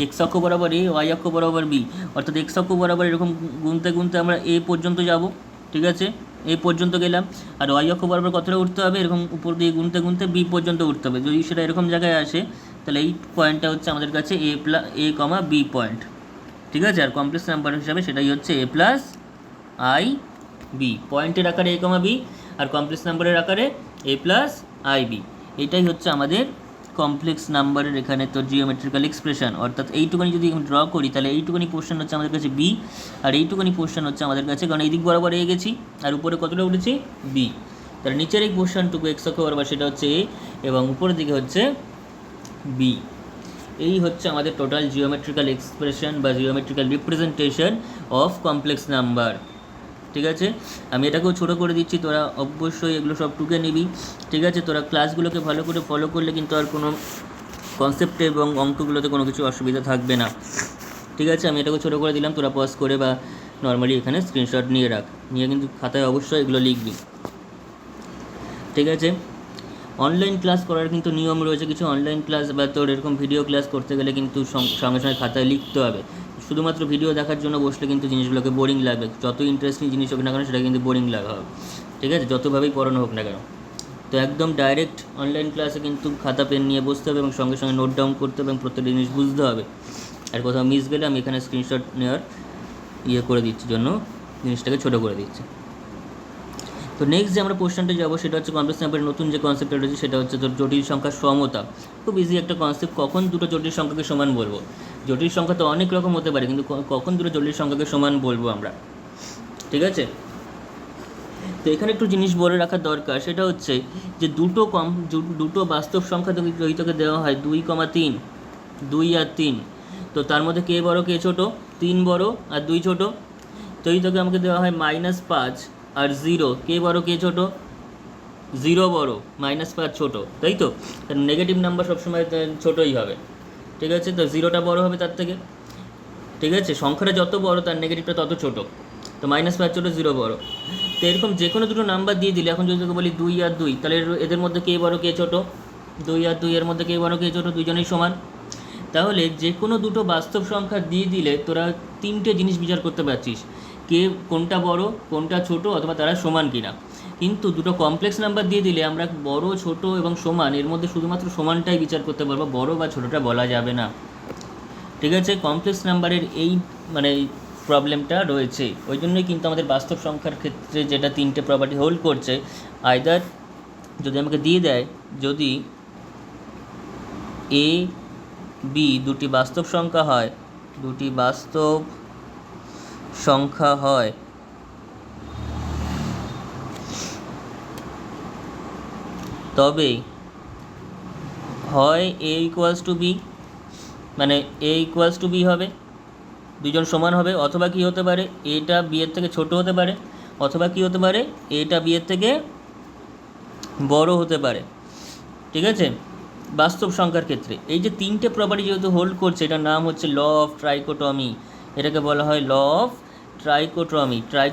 [SPEAKER 1] এক্স অক্ষ বরাবর a, ওয়াই অক্ষ বরাবর b। অর্থাৎ এক্স অক্ষ বরাবর এরকম গুনতে গুনতে আমরা a পর্যন্ত যাব, ঠিক আছে, a পর্যন্ত গেলাম। আর ওয়াই অক্ষ বরাবর কতটা উঠতে হবে? এরকম উপর দিয়ে গুনতে গুনতে b পর্যন্ত উঠতে হবে। যদি সেটা এরকম জায়গায় আসে তাহলে এই পয়েন্টটা হচ্ছে আমাদের কাছে a, b পয়েন্ট। ঠিক আছে, আর কমপ্লেক্স নাম্বার হিসাবে সেটাই হচ্ছে a + i b, পয়েন্টের আকারে a, b, আর কমপ্লেক্স নাম্বারের আকারে a + ib। এটাই হচ্ছে আমাদের কমপ্লেক্স নাম্বারের এখানে তো জিওমেট্রিক্যাল এক্সপ্রেশন। অর্থাৎ এইটুকুনি যদি ড্র করি তাহলে এইটুকুনি পোর্শন হচ্ছে আমাদের কাছে b, আর এইটুকুনি পোর্শন হচ্ছে আমাদের কাছে, কারণ এই দিক বরাবর a গেছি আর উপরে কতটা উঠেছি? b। তাহলে নিচের এই পোর্শনটুকু এক্স অক্ষ বরাবর সেটা হচ্ছে a এবং উপরের দিকে হচ্ছে b। এই হচ্ছে আমাদের টোটাল জিওমেট্রিক্যাল এক্সপ্রেশন বা geometrical representation of complex number. ঠিক আছে, আমি এটাকেও ছোটো করে দিচ্ছি, তোরা অবশ্যই এগুলো সব টুকে নিবি। ঠিক আছে, তোরা ক্লাসগুলোকে ভালো করে ফলো করলে কিন্তু আর কোনো কনসেপ্টে এবং অঙ্কগুলোতে কোনো কিছু অসুবিধা থাকবে না। ঠিক আছে, আমি এটাকে ছোটো করে দিলাম, তোরা পজ করে বা নর্মালি এখানে স্ক্রিনশট নিয়ে রাখ, নিয়ে কিন্তু খাতায় অবশ্যই এগুলো লিখবি। ঠিক আছে, অনলাইন ক্লাস করার কিন্তু নিয়ম রয়েছে কিছু। অনলাইন ক্লাস বা তোর এরকম ভিডিও ক্লাস করতে গেলে কিন্তু সঙ্গে সঙ্গে খাতায় লিখতে হবে। শুধুমাত্র ভিডিও দেখার জন্য বসলে কিন্তু জিনিসগুলোকে বোরিং লাগবে, যত ইন্টারেস্টিং জিনিস হোক না কেন সেটা কিন্তু বোরিং লাগা হবে। ঠিক আছে, যতভাবেই পড়ানো হোক না কেন। তো একদম ডাইরেক্ট অনলাইন ক্লাসে কিন্তু খাতা পেন নিয়ে বসতে হবে এবং সঙ্গে সঙ্গে নোট ডাউন করতে হবে এবং প্রত্যেকটা জিনিস বুঝতে হবে। আর কোথাও মিস গেলে আমি এখানে স্ক্রিনশট নেওয়ার করে দিচ্ছি, জন্য জিনিসটাকে ছোটো করে দিচ্ছি। তো নেক্সট যে আমরা কোশ্চেনটা যাবো সেটা হচ্ছে কমপ্লেক্স নাম্বারের নতুন যে কনসেপ্টটা রয়েছে সেটা হচ্ছে তোর জটিল সংখ্যার সমতা। খুব ইজি একটা কনসেপ্ট। কখন দুটো জটিল সংখ্যাকে সমান বলবো? জটিল সংখ্যা তো অনেক রকম হতে পারে, কিন্তু কখন দুটো জটিল সংখ্যাকে সমান বলবো আমরা? ঠিক আছে, তো এখানে একটু জিনিস বলে রাখার দরকার, সেটা হচ্ছে যে দুটো বাস্তব সংখ্যা তোকে দেওয়া হয় 2,3, 2 আর 3। তো তার মধ্যে কে বড় কে ছোটো? 3 বড় আর 2 ছোটো। তো তোকে আমাকে দেওয়া হয় -5 আর 0, কে বড় কে ছোটো? 0 বড়, -5 ছোটো, তাই তো? নেগেটিভ নাম্বার সবসময় ছোটোই হবে। ঠিক আছে, তো 0টা বড় হবে তার থেকে। ঠিক আছে, সংখ্যাটা যত বড় তার নেগেটিভটা তত ছোটো। তো -5 ছোটো, 0 বড়। তো এরকম যে কোনো দুটো নাম্বার দিয়ে দিলে, এখন যদি তোকে বলি 2 আর 2, তাহলে এদের মধ্যে কে বড় কে ছোটো? 2 আর 2 এর মধ্যে কে বড় কে ছোটো? দুজনেই সমান। তাহলে যে কোনো দুটো বাস্তব সংখ্যা দিয়ে দিলে তোরা তিনটে জিনিস বিচার করতে পারছিস, কে কোনটা বড় কোনটা ছোট, অথবা তারা সমান কিনা। কিন্তু দুটো কমপ্লেক্স নাম্বার দিয়ে দিলে আমরা বড় ছোট এবং সমান এর মধ্যে শুধুমাত্র সমানটাই বিচার করতে পারবো, বড় বা ছোটোটা বলা যাবে না। ঠিক আছে, কমপ্লেক্স নাম্বারের এই প্রবলেমটা রয়েছে। ওই জন্যই কিন্তু আমাদের বাস্তব সংখ্যার ক্ষেত্রে যেটা তিনটে প্রপার্টি হোল্ড করছে, আইদার যদি আমাকে দিয়ে দেয় যদি এ বি দুটি বাস্তব সংখ্যা হয় তবে হয় এ ইকুয়ালস টু বি, মানে এ ইকুয়ালস টু বি হবে, দুজন সমান হবে, অথবা কি হতে পারে এটা বি এর থেকে ছোট হতে পারে, অথবা কি হতে পারে এটা বি এর থেকে বড় হতে পারে। ঠিক আছে, বাস্তব সংখ্যার ক্ষেত্রে এই যে তিনটে প্রপার্টি যেহেতু হোল্ড করছে, এটার নাম হচ্ছে ল অফ ট্রাইকোটমি। এটাকে বলা হয় law of trichotomy, tri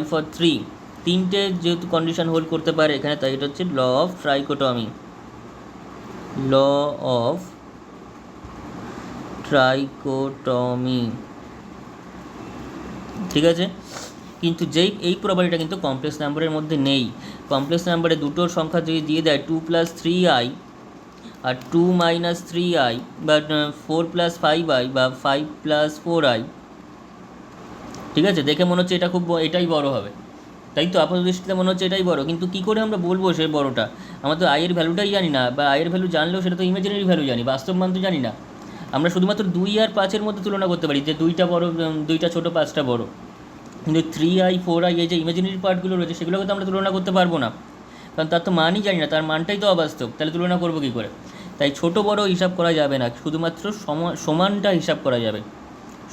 [SPEAKER 1] for three, তিনটে যেহেতু কন্ডিশন হোল্ড করতে পারে এখানে, তাই এটা হচ্ছে ল অফ ট্রাইকোটমি, ল অফ ট্রাইকোটমি। ঠিক আছে, কিন্তু যেই এই প্রপার্টিটা কিন্তু কমপ্লেক্স নাম্বারের মধ্যে নেই। কমপ্লেক্স নাম্বারে দুটো সংখ্যা যদি দিয়ে দেয় 2 + 3i আর 2 - 3i, বা 4 + 5i, বা 5 + 4i, ঠিক আছে, দেখে মনে হচ্ছে এটা এটাই বড় হবে, তাই তো আপাত দৃষ্টিতে মনে হচ্ছে এটাই বড়, কিন্তু কী করে আমরা বলবো সে বড়টা? আমরা তো আয়ের ভ্যালুটাই জানি না, বা আয়ের ভ্যালু জানলেও সেটা তো ইমাজিনারি ভ্যালু জানি, বাস্তব মান তো জানি না। আমরা শুধুমাত্র 2 আর 5-এর মধ্যে তুলনা করতে পারি, যে 2টা বড়, 2টা ছোটো, 5টা বড়, কিন্তু 3i 4i এই যে ইমাজিনারি পার্টগুলো রয়েছে সেগুলোকে তো আমরা তুলনা করতে পারবো না, কারণ তার তো মানই জানি না, তার মানটাই তো অবাস্তব, তাহলে তুলনা করবো কী করে? তাই ছোট বড় হিসাব করা যাবে না, শুধুমাত্র সমানটা হিসাব করা যাবে,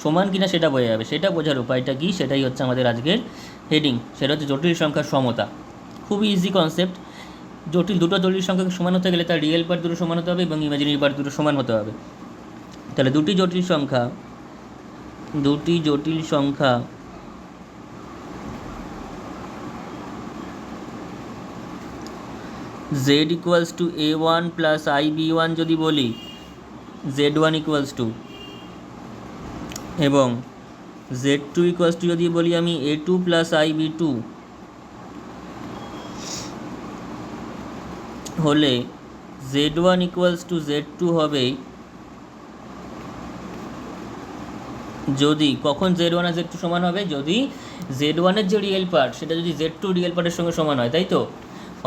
[SPEAKER 1] সমান কিনা সেটা বোঝা যাবে। সেটা বোঝার উপায়টা কী, সেটাই হচ্ছে আমাদের আজকের হেডিং, সেটা হচ্ছে জটিল সংখ্যার সমতা। খুবই ইজি কনসেপ্ট। দুটো জটিল সংখ্যাকে সমান হতে গেলে তার রিয়েল পার্ট দুটো সমান হতে হবে এবং ইমাজিনারি পার্ট দুটো সমান হতে হবে। তাহলে দুটি জটিল সংখ্যা z equals two a1 plus ib1 যদি বলি, z1 ইকুয়ালস টু, এবং z2 ইকুয়ালস টু যদি বলি আমি a2 প্লাস ib2, হলে z1 ইকুয়ালস টু z2 হবে যদি, কখন z1 আর z2 সমান হবে? যদি z1-এর যে রিয়েল পার্ট সেটা যদি z2 রিয়েল পার্টের সঙ্গে সমান হয়, তাই তো,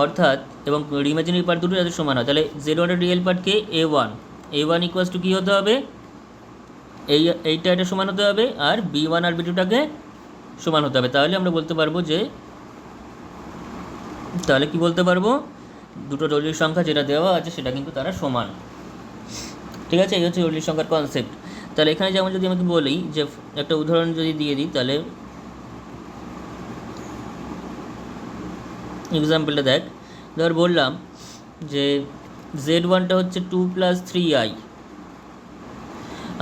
[SPEAKER 1] অর্থাৎ এবং ইমাজিনারি পার্ট দুটো যাদের সমান হয়, তাহলে z1-এর রিয়েল পার্টকে a1 ইকুয়ালস টু কী হতে হবে? এইটা এটা সমান হতে হবে, আর b1 আর b2টাকে সমান হতে হবে। তাহলে আমরা বলতে পারবো যে, তাহলে কি বলতে পারবো, দুটো জটিল সংখ্যা যেটা দেওয়া আছে সেটা কিন্তু তারা সমান। ঠিক আছে, এই হচ্ছে জটিল সংখ্যার কনসেপ্ট। তাহলে এখানে যেমন যদি আমাকে বলি যে একটা উদাহরণ যদি দিয়ে দিই, তাহলে এক্সাম্পলটা দেখ, ধর বললাম যে z1টা হচ্ছে 2 + 3i,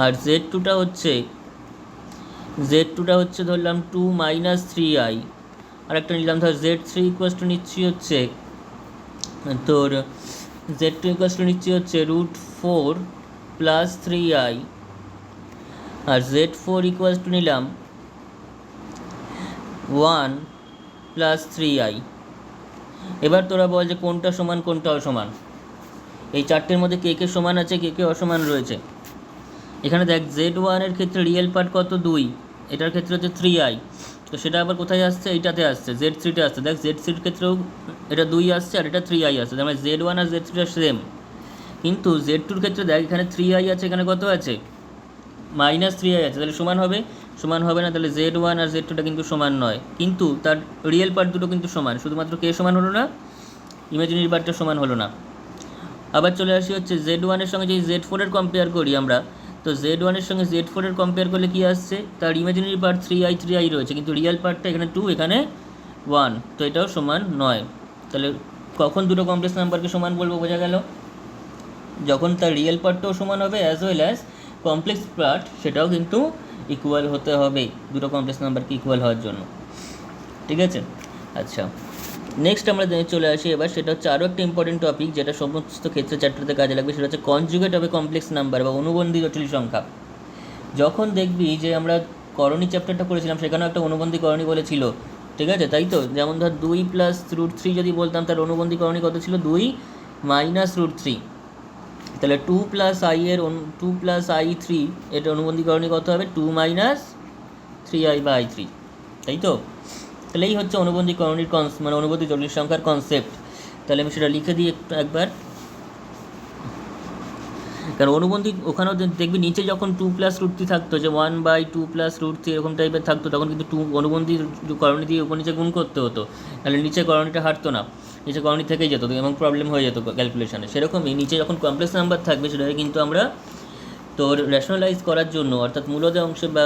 [SPEAKER 1] আর z2টা হচ্ছে ধরলাম 2 - 3i, আর একটা নিলাম ধর z3 ইকুয়ালস টু নিচ্ছি হচ্ছে তোর z2 ইকুয়ালস টু নিচ্ছি হচ্ছে √4 + 3i, R z4 equals to নিলাম 1 + 3i। এবার তোরা বল যে কোনটা সমান কোনটা অসমান, এই চারটের মধ্যে কে কে সমান আছে কে কে অসমান রয়েছে। এখানে দেখ z1-এর ক্ষেত্রে রিয়েল পার্ট কত? 2, এটার ক্ষেত্রে হচ্ছে 3i, তো সেটা আবার কোথায় আসছে? এইটাতে আসছে, z3-তে আসছে। দেখ z3-র ক্ষেত্রেও এটা 2 আসছে আর এটা 3i আসছে, তার মানে z1 আর z3টা সেম, কিন্তু z2-র ক্ষেত্রে দেখ এখানে 3i আছে, এখানে কত আছে? -3i আছে, তাহলে সমান হবে? সমান হবে না, তাহলে z1 আর z2টা কিন্তু সমান নয়, কিন্তু তার রিয়েল পার্ট দুটো কিন্তু সমান, শুধুমাত্র কে সমান হলো না? ইমাজিনারি পার্টটা সমান হলো না। আবার চলে আসি হচ্ছে z1-এর সঙ্গে যদি z4-এর কম্পেয়ার করি আমরা, তো z1-এর সঙ্গে z4-এর কম্পেয়ার করলে কী আসছে? তার ইমাজিনারি পার্ট 3i রয়েছে, কিন্তু রিয়েল পার্টটা এখানে 2, এখানে 1, তো এটাও সমান নয়। তাহলে কখন দুটো কমপ্লেক্স নাম্বারকে সমান বলবো, বোঝা গেল? যখন তার রিয়েল পার্টটাও সমান হবে as well as complex part সেটাও কিন্তু ইকুয়াল হতে হবে দুটো কমপ্লেক্স নাম্বারকে ইকুয়াল হওয়ার জন্য। ঠিক আছে, আচ্ছা, নেক্সট আমরা চলে আসি এবার, সেটা হচ্ছে আরও একটা ইম্পর্টেন্ট টপিক যেটা সমস্ত ক্ষেত্রে চ্যাপ্টারতে কাজে লাগবে, সেটা হচ্ছে কনজুগেট হবে কমপ্লেক্স নাম্বার বা অনুবন্ধী জটিল সংখ্যা। যখন দেখবি যে আমরা করণী চ্যাপ্টারটা করেছিলাম সেখানেও একটা অনুবন্ধী করণী বলেছিল, ঠিক আছে, তাই তো, যেমন ধর 2 + √3 যদি বলতাম, তার অনুবন্ধী করণী কত ছিল? 2 - √3, তাহলে 2 + i3 এটা অনুবন্ধী করণী কত হবে? 2 - 3i/i3, তাই তো। তাহলে এই হচ্ছে অনুবন্ধী করণীর মানে অনুবন্ধী জটিল সংখ্যার কনসেপ্ট। তাহলে আমি সেটা লিখে দিই একবার। কারণ অনুবন্ধী ওখানেও দেখবি নিচে যখন 2+√3 থাকতো, যে 1/2+√3 এরকম টাইপের থাকতো, তখন কিন্তু অনুবন্ধী করণী দিয়ে উপর নিচে গুণ করতে হতো, তাহলে নিচে করণীটা হাঁটতো না, নিচে করণী থেকেই যেত এবং প্রবলেম হয়ে যেত ক্যালকুলেশনে। সেরকমই নিচে যখন কমপ্লেক্স নাম্বার থাকবে সেটাকে কিন্তু আমরা তোর রেশনালাইজ করার জন্য, অর্থাৎ মূলদে অংশে বা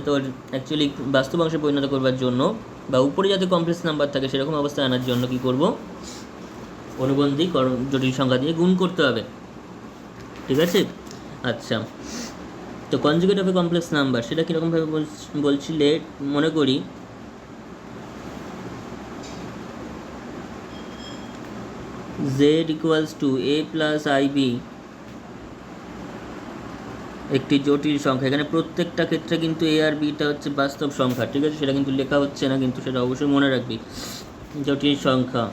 [SPEAKER 1] তোর অ্যাকচুয়ালি বাস্তব অংশে পরিণত করবার জন্য, বা উপরে যাতে কমপ্লেক্স নাম্বার থাকে সেরকম অবস্থায় আনার জন্য কী করব, অনুবন্ধী জটিল সংখ্যা দিয়ে গুণ করতে হবে। ঠিক আছে? আচ্ছা, তো conjugate of A complex number সেটা কীরকমভাবে বলছিলে মনে করি। z = a + ib একটি জটিল সংখ্যা। এখানে প্রত্যেকটা ক্ষেত্রে কিন্তু a আর bটা হচ্ছে বাস্তব সংখ্যা। ঠিক আছে, সেটা কিন্তু লেখা হচ্ছে না, কিন্তু সেটা অবশ্যই মনে রাখবি। জটিল সংখ্যা,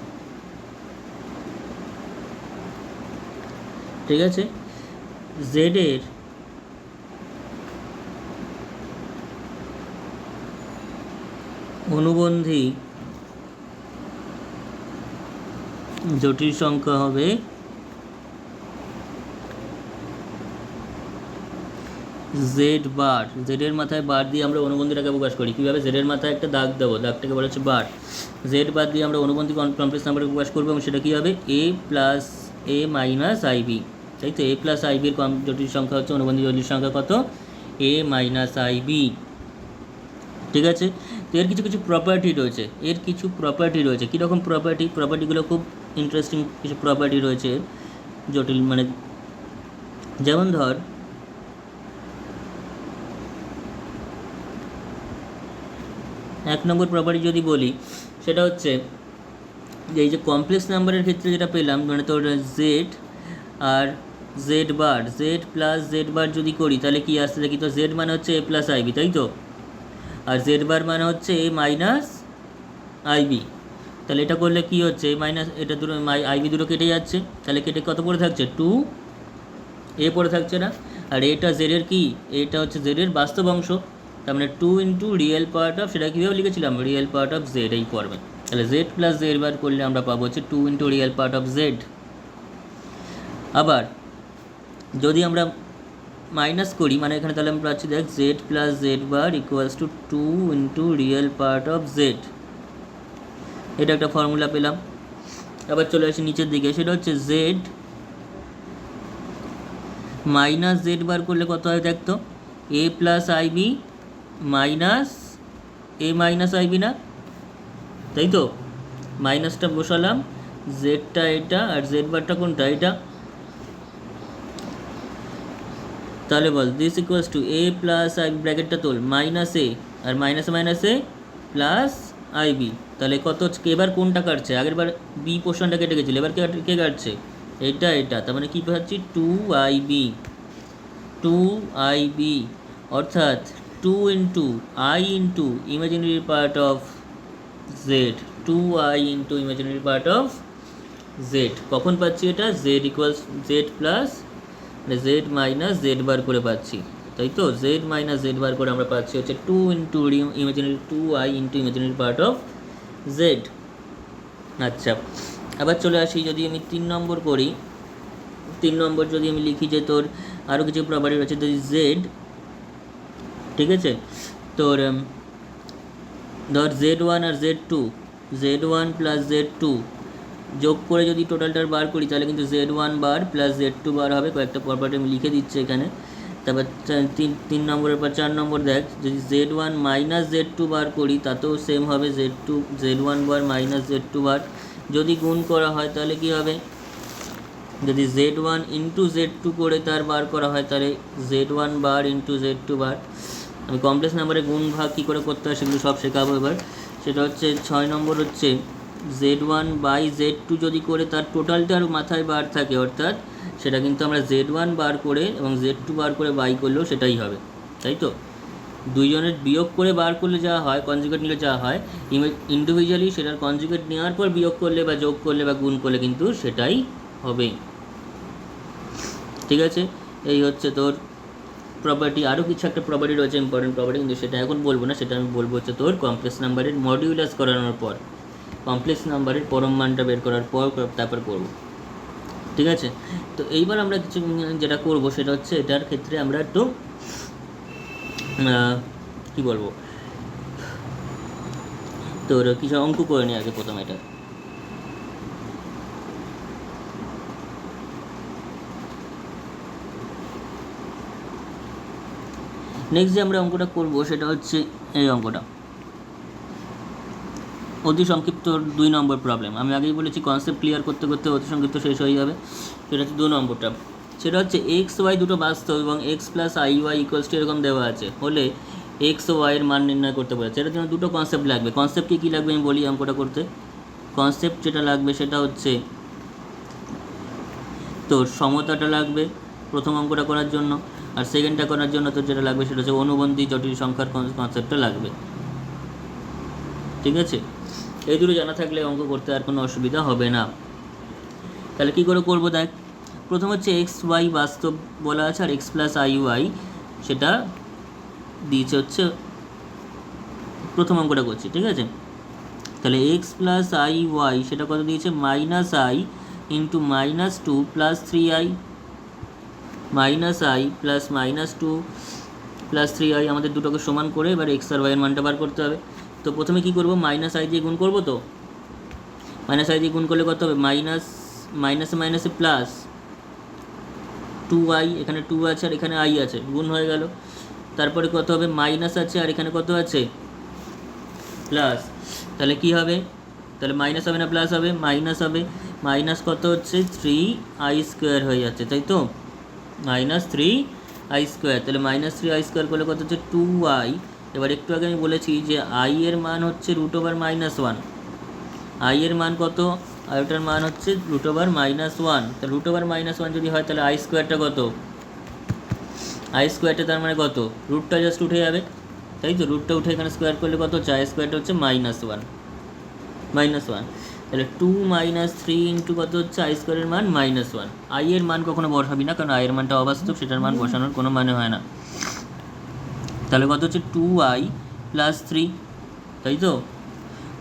[SPEAKER 1] ঠিক আছে। z এর অনুবন্ধী জটিল সংখ্যা হবে জেড বার। জেডের মাথায় বার দিয়ে আমরা অনুবন্ধীটাকে প্রকাশ করি। কীভাবে? জেডের মাথায় একটা দাগ দেবো, দাগটাকে বলা হচ্ছে বার। জেড বার দিয়ে আমরা অনুবন্ধী কমপ্লেক্স নাম্বারকে প্রকাশ করবো এবং সেটা কী হবে? a + a - ib, তাই তো? a + ib এর জটিল সংখ্যা হচ্ছে অনুবন্ধী জটিল সংখ্যা কত? a - ib। ঠিক আছে, তো এর কিছু কিছু প্রপার্টি রয়েছে। কীরকম প্রপার্টি? প্রপার্টিগুলো খুব ইন্টারেস্টিং কিছু প্রপার্টি রয়েছে জটিল, মানে যেমন ধর এক নম্বর প্রপার্টি যদি বলি, সেটা হচ্ছে যে এই যে কমপ্লেক্স নাম্বারের ক্ষেত্রে যেটা পেলাম, মানে তোর জেড আর Z bar, Z plus Z bar যদি করি তাহলে কি আসতে দেখি তো, জেড মানে হচ্ছে a + ib, তাই তো? আর জেড বার মানে হচ্ছে a - ib। তাহলে এটা করলে কি হচ্ছে, এটা দুটো ib দুটো কেটে যাচ্ছে, তাহলে কেটে কত পড়ে থাকছে? 2a পড়ে থাকছে না? আর এটা জেডের কি, এটা হচ্ছে জেডের বাস্তব অংশ, তার মানে 2 × রিয়েল পার্ট অফ, সেটা কীভাবে লিখেছিলাম? রিয়েল পার্ট অফ জেড এই ফর্মে। তাহলে জেড প্লাস জেড বার করলে আমরা পাবো হচ্ছে 2 × রিয়েল পার্ট অফ জেড। আবার যদি আমরা মাইনাস করি, মানে এখানে তাহলে আমরা পাচ্ছি দেখ Z plus Z bar = 2 × real part of z. এটা একটা ফর্মুলা পেলাম। আবার চলে আসি নিচের দিকে, সেটা হচ্ছে জেড মাইনাস জেড বার করলে কত হয় দেখতো? a + ib minus a - ib না, তাই তো? মাইনাসটা বসালাম, জেডটা এটা আর জেড বারটা কোনটা? এটা। তাহলে বল দিস = a + ib, ব্র্যাকেটটা তোল, -a আর মাইনাসে প্লাস ib। তাহলে কত হচ্ছে? এবার কোনটা কাটছে? আগের বার বি পোর্শনটা কেটে গেছিলো, এবার কে কাটছে? এটা। তার মানে কী পাচ্ছি? 2ib, অর্থাৎ 2 × i × imaginary part of z, 2i × imaginary part of z. কখন পাচ্ছি এটা? Z plus z minus z বার করে পাচ্ছি, তাই তো? জেড মাইনাস জেড বার করে আমরা পাচ্ছি হচ্ছে 2 × imaginary 2i × imaginary part of Z. আচ্ছা, আবার চলে আসি, যদি আমি 3 নম্বর করি, 3 নম্বর যদি আমি লিখি যে তোর আরও কিছু প্রপার্টি রয়েছে, যদি জেড, ঠিক আছে, তোর ধর z1 আর z2, z1 + z2 যোগ করে যদি টোটালটার বার করি তাহলে কিন্তু z1 বার প্লাস z2 বার হবে। কয়েকটা প্রপার্টি আমি লিখে দিচ্ছি এখানে। তারপর 3 নম্বরের পর 4 নম্বর দেখ, যদি z1 - z2 বার করি তাতেও সেম হবে, z1 বার মাইনাস z2 বার। যদি গুণ করা হয় তাহলে কি হবে? যদি z1 × z2 করে তার বার করা হয় তাহলে z1 বার × z2 বার। আমি কমপ্লেক্স নাম্বারে গুণ ভাগ কী করে করতে হয় সেগুলো সব শেখাবো এবার। সেটা হচ্ছে 6 নম্বর হচ্ছে z1/z2 যদি করে তার টোটালটার মাথায় বার থাকে, অর্থাৎ সেটা কিন্তু আমরা z1 বার করে এবং z2 বার করে বাই করলেও সেটাই হবে, তাই তো? দুইজনের বিয়োগ করে বার করলে যা হয়, কনজুগেট নিলে যা হয়, ইন্ডিভিজুয়ালি সেটার কনজুগেট নেওয়ার পর বিয়োগ করলে বা যোগ করলে বা গুণ করলে কিন্তু সেটাই হবে। ঠিক আছে, এই হচ্ছে তোর প্রপার্টি। আরও কিছু একটা প্রপার্টি রয়েছে, ইম্পর্টেন্ট প্রপার্টি, কিন্তু সেটা এখন বলবো না, সেটা আমি বলবো হচ্ছে তোর কমপ্লেক্স নাম্বারের মডিউলাস করানোর পর। কমপ্লেক্স নাম্বারের পরম মানটা বের করার পর তারপর করব, ঠিক আছে? তো এইবার আমরা কিছু যেটা করব সেটা হচ্ছে এটার ক্ষেত্রে আমরা একটু কী বলবো, তোর কিছু অঙ্ক করে নিই আগে প্রথমে। এটা নেক্সট যে আমরা অঙ্কটা করব সেটা হচ্ছে এই অঙ্কটা, অতি সংক্ষিপ্ত 2 নম্বর প্রবলেম। আমি আগেই বলেছি কনসেপ্ট ক্লিয়ার করতে করতে অতি সংক্ষিপ্ত শেষ হয়ে যাবে। সেটা হচ্ছে 2 নম্বরটা, সেটা হচ্ছে এক্স ওয়াই দুটো বাস্তব এবং x plus i y equals to এরকম দেওয়া আছে হলে এক্স ও ওয়াইয়ের মান নির্ণয় করতে বলেছে। এটার জন্য দুটো কনসেপ্ট লাগবে। কনসেপ্ট কী লাগবে আমি বলি অঙ্কটা করতে। কনসেপ্ট যেটা লাগবে সেটা হচ্ছে তোর সমতাটা লাগবে প্রথম অঙ্কটা করার জন্য, আর সেকেন্ডটা করার জন্য তোর যেটা লাগবে সেটা হচ্ছে অনুবন্ধী জটিল সংখ্যার কনসেপ্টটা লাগবে, ঠিক আছে? এই দুটো জানা থাকলে অঙ্ক করতে আর কোনো অসুবিধা হবে না। তাহলে কী করে করবো দেখ, প্রথম হচ্ছে এক্স ওয়াই বাস্তব বলা আছে আর এক্স প্লাস আই ওয়াই সেটা দিয়েছে হচ্ছে প্রথম অঙ্কটা করছি, ঠিক আছে? তাহলে এক্স প্লাস আই ওয়াই সেটা কত দিয়েছে, minus i into minus two plus three i, minus i plus minus two plus three i আমাদের দুটোকে সমান করে এবার এক্স আর ওয়াইয়ের মানটা বার করতে হবে। তো প্রথমে কী করবো, মাইনাস আই দিয়ে গুণ করবো। তো মাইনাস আই দিয়ে গুণ করলে কত হবে, মাইনাসে মাইনাসে প্লাস টু আই, এখানে টু আছে আর এখানে আই আছে, গুণ হয়ে গেল। তারপরে কত হবে, মাইনাস আছে আর এখানে কত আছে, প্লাস। তাহলে কি হবে, তাহলে মাইনাস হবে না প্লাস হবে, মাইনাস হবে। মাইনাস কত হচ্ছে, থ্রি আই স্কোয়ার হয়ে যাচ্ছে, তাই তো, মাইনাস থ্রি আই স্কোয়ার। তাহলে মাইনাস থ্রি আই স্কোয়ার করলে কত হচ্ছে, টু আই। এবার একটু আগে আমি বলেছি যে আই এর মান হচ্ছে root over minus one, i এর মান কত, আর ওটার মান হচ্ছে রুট ওভার মাইনাস ওয়ান। তাহলে রুট ওভার মাইনাস ওয়ান যদি হয় তাহলে আই স্কোয়ারটা কত, আই স্কোয়ারটা তার মানে কত, রুটটা জাস্ট উঠে যাবে, তাই তো, রুটটা উঠে এখানে স্কোয়ার করলে কত হচ্ছে, আই স্কোয়ারটা হচ্ছে মাইনাস ওয়ান, মাইনাস ওয়ান। তাহলে টু মাইনাস থ্রি ইন্টু কত হচ্ছে, আই স্কোয়ারের মান মাইনাস ওয়ান। আই এর মান কখনো বসাবি না, কারণ আই এর মানটা অবাস্তব, সেটার মান বসানোর কোনো মানে হয় না। তাহলে কত হচ্ছে, টু আই প্লাস থ্রি, তাই তো।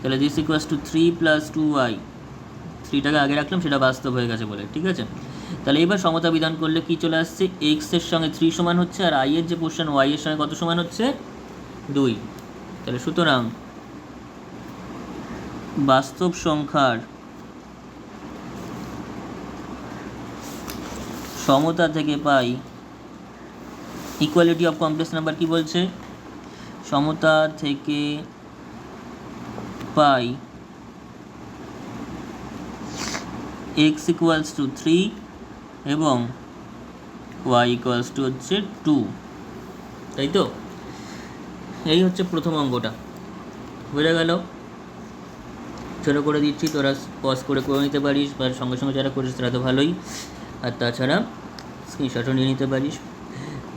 [SPEAKER 1] তাহলে this equals to three plus two i, থ্রিটাকে আগে রাখলাম সেটা বাস্তব হয়ে গেছে বলে, ঠিক আছে? তাহলে এবার সমতা বিধান করলে কি চলে আসছে, এক্সের সঙ্গে থ্রি সমান হচ্ছে আর আই এর যে পোর্শন ওয়াই এর সঙ্গে কত সমান হচ্ছে, দুই। তাহলে সুতরাং বাস্তব সংখ্যার সমতা থেকে পাই ইকুয়ালিটি অফ কমপ্লেক্স নাম্বার, কি বলছে, সমতা থেকে পাই এক্স ইকুয়ালস টু থ্রি এবং ওয়াই ইকুয়ালস টু হচ্ছে টু, তাই তো। এই হচ্ছে প্রথম অঙ্কটা, বোঝা গেল? ছোটো করে দিচ্ছি, তোরা পজ করে নিতে পারিস, বা সঙ্গে সঙ্গে যারা করিস তারা তো ভালোই, আর তাছাড়া স্ক্রিনশটও নিয়ে নিতে পারিস।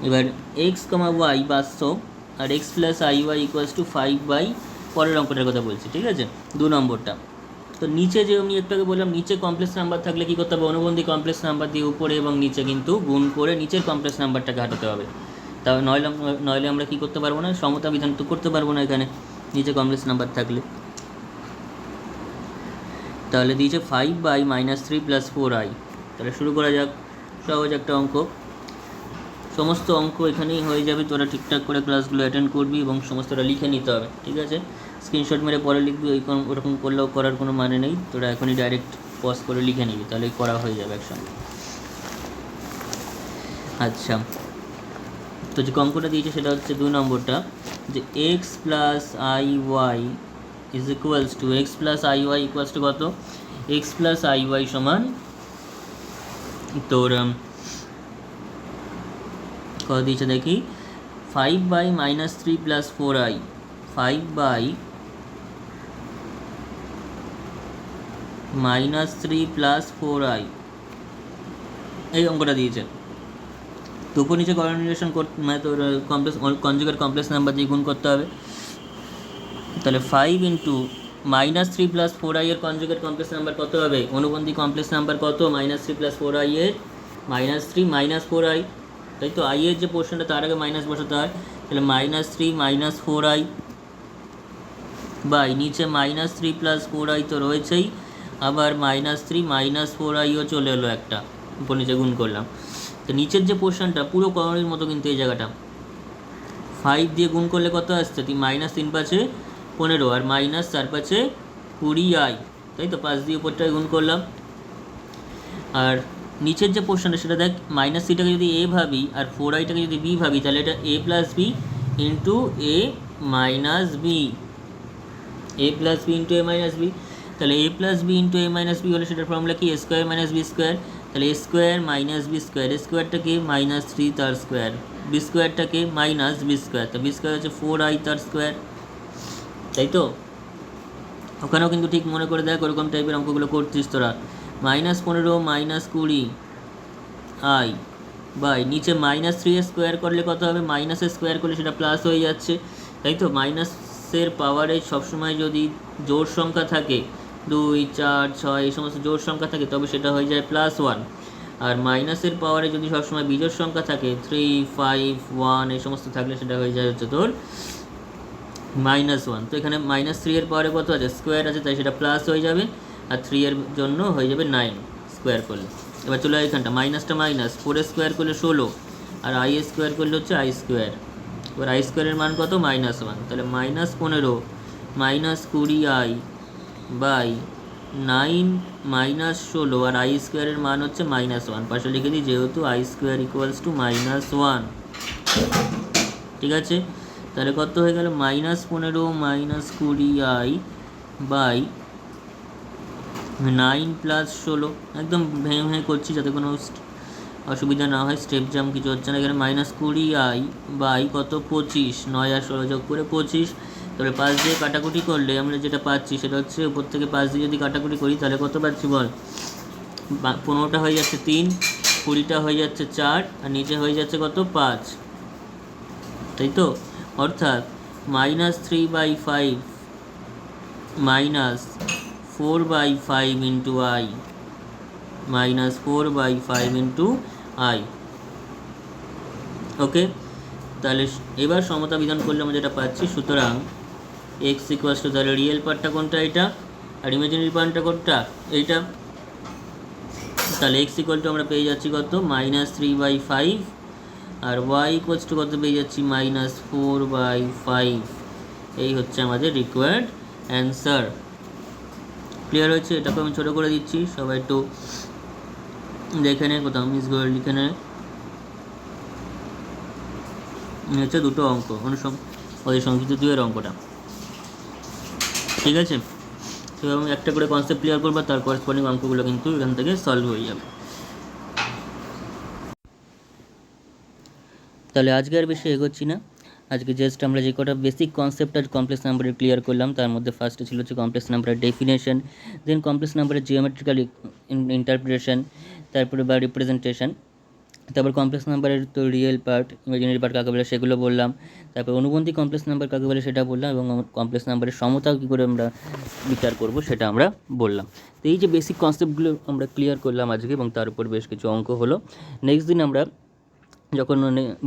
[SPEAKER 1] এবার এক্স কমা ওয়াই বাস্তব আর x plus i y equals to five by, পরের অঙ্কটার কথা বলছি, ঠিক আছে, 2 নম্বরটা। তো নিচে যে আমি একটু আগে বললাম, নিচে কমপ্লেক্স নাম্বার থাকলে কী করতে হবে, অনুবন্ধী কমপ্লেক্স নাম্বার দিয়ে উপরে এবং নিচে কিন্তু গুণ করে নিচের কমপ্লেক্স নাম্বারটাকে হাঁটাতে হবে। তা নইলে আমরা কী করতে পারবো না, সমতা বিধান তো করতে পারবো না এখানে নিচে কমপ্লেক্স নাম্বার থাকলে। তাহলে দিয়েছে five by minus three plus four i. তাহলে শুরু করা যাক, সহজ একটা অঙ্ক, সমস্ত অঙ্ক এখানেই হয়ে যাবে। তোরা ঠিকঠাক করে ক্লাসগুলো অ্যাটেন্ড করবি এবং সমস্তটা লিখে নিতে হবে, ঠিক আছে? স্ক্রিনশট মেরে পরে লিখবি, ওরকম করলেও করার কোনো মানে নেই, তোরা এখনই ডাইরেক্ট পজ করে লিখে নিবি, তাহলে করা হয়ে যাবে একসঙ্গে। আচ্ছা, তো যে অঙ্কটা দিয়েছে সেটা হচ্ছে 2 নম্বরটা, যে x plus i y is equals to, x plus i y equals to কত, এক্স প্লাস আই ওয়াই সমান তোর কত দিয়েছে দেখি, five by minus three plus four i, five by minus three plus four i, এই অঙ্কটা দিয়েছে। তো উপর নিচে কোঅর্ডিনেশন করতে মানে তোর কমপ্লেক্স কনজুগেট কমপ্লেক্স নাম্বার দিয়ে গুণ করতে হবে। তাহলে five into minus three plus four i এর কনজুগেট কমপ্লেক্স নাম্বার কত হবে, অনুবন্ধী কমপ্লেক্স নাম্বার কত, minus three plus four i এর minus three minus four i, তাই তো। আই এর যে পোর্শনটা তার আগে মাইনাস বসাতে হয়, তাহলে minus three minus four i, by নিচে -3 + 4i তো রয়েছেই, আবার -3 - 4iও চলে এলো একটা, উপর নিচে গুণ করলাম। তো নিচের যে পোর্শনটা পুরো কর্ণের মতো কিন্তু এই জায়গাটা 5 দিয়ে গুণ করলে কত আসছে, তুই -3×5 = 15 আর -4×5 = 20i, তাই তো 5 দিয়ে উপরটায় গুণ করলাম। আর নিচের যে পোর্শনটা সেটা দেখ, -3টাকে যদি a ভাবি আর 4iটাকে যদি b ভাবি, তাহলে এটা a + b into a - b, a + b into a - b। তাহলে a + b into a - b হলে সেটার ফর্মুলা কি, a² - b²। তাহলে a² - b², a স্কোয়ারটাকে -3 তার স্কোয়ার, b স্কোয়ারটাকে -b², তো b² হচ্ছে 4i তার স্কোয়ার, তাই তো। ওখানেও কিন্তু ঠিক মনে করে দেখ ওরকম টাইপের অঙ্কগুলো করছিস তোরা। -15 - 20i বাই নিচে -3 স্কোয়ার করলে কত হবে, মাইনাস স্কোয়ার করলে সেটা প্লাস হয়ে যাচ্ছে, তাই তো। মাইনাসের পাওয়ারে সবসময় যদি জোড় সংখ্যা থাকে 2, 4, 6 এই সমস্ত জোড় সংখ্যা থাকে তবে সেটা হয়ে যায় +1, আর মাইনাসের পাওয়ারে যদি সবসময় বিজোড় সংখ্যা থাকে 3, 5, 1 এই সমস্ত থাকলে সেটা হয়ে যায় হচ্ছে তোর -1। তো এখানে -3 এর পাওয়ারে কত আছে, স্কোয়ার আছে, তাই সেটা প্লাস হয়ে যাবে, আর 3 এর জন্য হয়ে যাবে 9 স্কোয়ার করলে। এবার চলে এখানটা মাইনাসটা মাইনাস, 4 স্কোয়ার করলে 16, আর i স্কোয়ার করলে হচ্ছে i স্কোয়ার। এবার i স্কোয়ারের মান কত, -1, তাহলে -15 - 20i বাই 9 - 16, আর i স্কোয়ারের মান হচ্ছে -1, পাশে লিখে দিই যেহেতু i স্কোয়ার = -1, ঠিক আছে। তাহলে কত হয়ে গেল, -15 - 20i বাই 9 + 16, একদম ভেঙে ভেঙে করছি যাতে কোনো অসুবিধা না হয়, স্টেপ জাম কিছু হচ্ছে না। এখানে -20i বাই কত, 25, 9 আর 16 যোগ করে 25। তাহলে 5 দিয়ে কাটাকুটি করলে আমরা যেটা পাচ্ছি সেটা হচ্ছে, উপর থেকে 5 দিয়ে যদি কাটাকুটি করি তাহলে কত পাচ্ছি বল, 15টা হয়ে যাচ্ছে 3, 20টা হয়ে যাচ্ছে 4, আর নিচে হয়ে যাচ্ছে কত, 5, তাই তো। অর্থাৎ -3/5 -4/5 ইন্টু i, -4/5 ইন্টু i, ওকে। তাহলে এবার সমতা বিধান করলে আমরা যেটা পাচ্ছি, সুতরাং x = তাহলে রিয়েল পার্টটা কোনটা, এটা, আর ইমাজিনারি পার্টটা কোনটা, এইটা। তাহলে x = আমরা পেয়ে যাচ্ছি কত, -3/5, আর y = কত পেয়ে যাচ্ছি, -4/5। এই হচ্ছে আমাদের রিকোয়ার্ড অ্যান্সার। ক্লিয়ার হয়েছে? এটাকে আমি ছোটো করে দিচ্ছি, সবাই একটু দেখে নে, কোথাও মিস করে লিখে নে। হচ্ছে দুটো অঙ্ক ওই সংখ্যিত 2-এর অঙ্কটা, ঠিক আছে। তো আমি একটা করে কনসেপ্ট ক্লিয়ার করবো, তার করেসপন্ডিং অঙ্কগুলো কিন্তু এখান থেকে সলভ হয়ে যাবে। তাহলে আজকে আর বেশি এগোচ্ছি না, আজকে জাস্ট আমরা যে কটা বেসিক কনসেপ্ট আর কমপ্লেক্স নাম্বারের ক্লিয়ার করলাম, তার মধ্যে ফার্স্টে ছিল হচ্ছে কমপ্লেক্স নাম্বারের ডেফিনেশন, দেন কমপ্লেক্স নাম্বারের জিওমেট্রিক্যাল ইন্টারপ্রিটেশন, তারপরে বা রিপ্রেজেন্টেশন, তারপর কমপ্লেক্স নাম্বারের তো রিয়েল পার্ট, ইমাজিনারি পার্ট কাকে বলে সেগুলো বললাম, তারপর অনুবন্ধী কমপ্লেক্স নাম্বার কাকে বলে সেটা বললাম, এবং কমপ্লেক্স নাম্বারের সমতাও কী করে আমরা বিচার করব সেটা আমরা বললাম। তো এই যে বেসিক কনসেপ্টগুলো আমরা ক্লিয়ার করলাম আজকে, এবং তার উপর বেশ কিছু অঙ্ক হলো। নেক্সট দিন আমরা যখন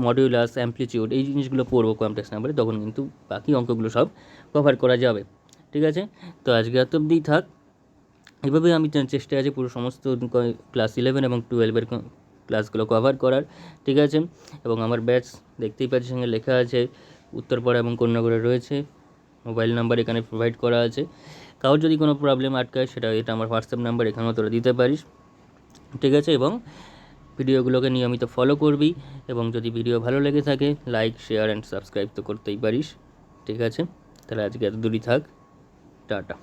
[SPEAKER 1] মডিউলাস, অ্যামপ্লিটিউড এই জিনিসগুলো পড়বো কমপ্লেক্স নাম্বারে, তখন কিন্তু বাকি অঙ্কগুলো সব কভার করা যাবে, ঠিক আছে। তো আজকে এত অবধিই থাক। এভাবে আমি চেষ্টা আছে পুরো সমস্ত ক্লাস 11 এবং 12-এর ক্লাসগুলো কভার করার, ঠিক আছে। এবং আমার ব্যাচ দেখতেই পাচ্ছি, সঙ্গে লেখা আছে উত্তরপাড়া এবং কন্যাগড়ে রয়েছে, মোবাইল নাম্বার এখানে প্রোভাইড করা আছে। কারোর যদি কোনো প্রবলেম আটকায় সেটা, এটা আমার হোয়াটসঅ্যাপ নাম্বার, এখানেও তোরা দিতে পারিস, ঠিক আছে। এবং ভিডিওগুলোকে নিয়মিত ফলো করবি, এবং যদি ভিডিও ভালো লেগে থাকে লাইক, শেয়ার অ্যান্ড সাবস্ক্রাইব তো করতেই পারিস, ঠিক আছে। তাহলে আজকে এত দূরই থাক, টাটা।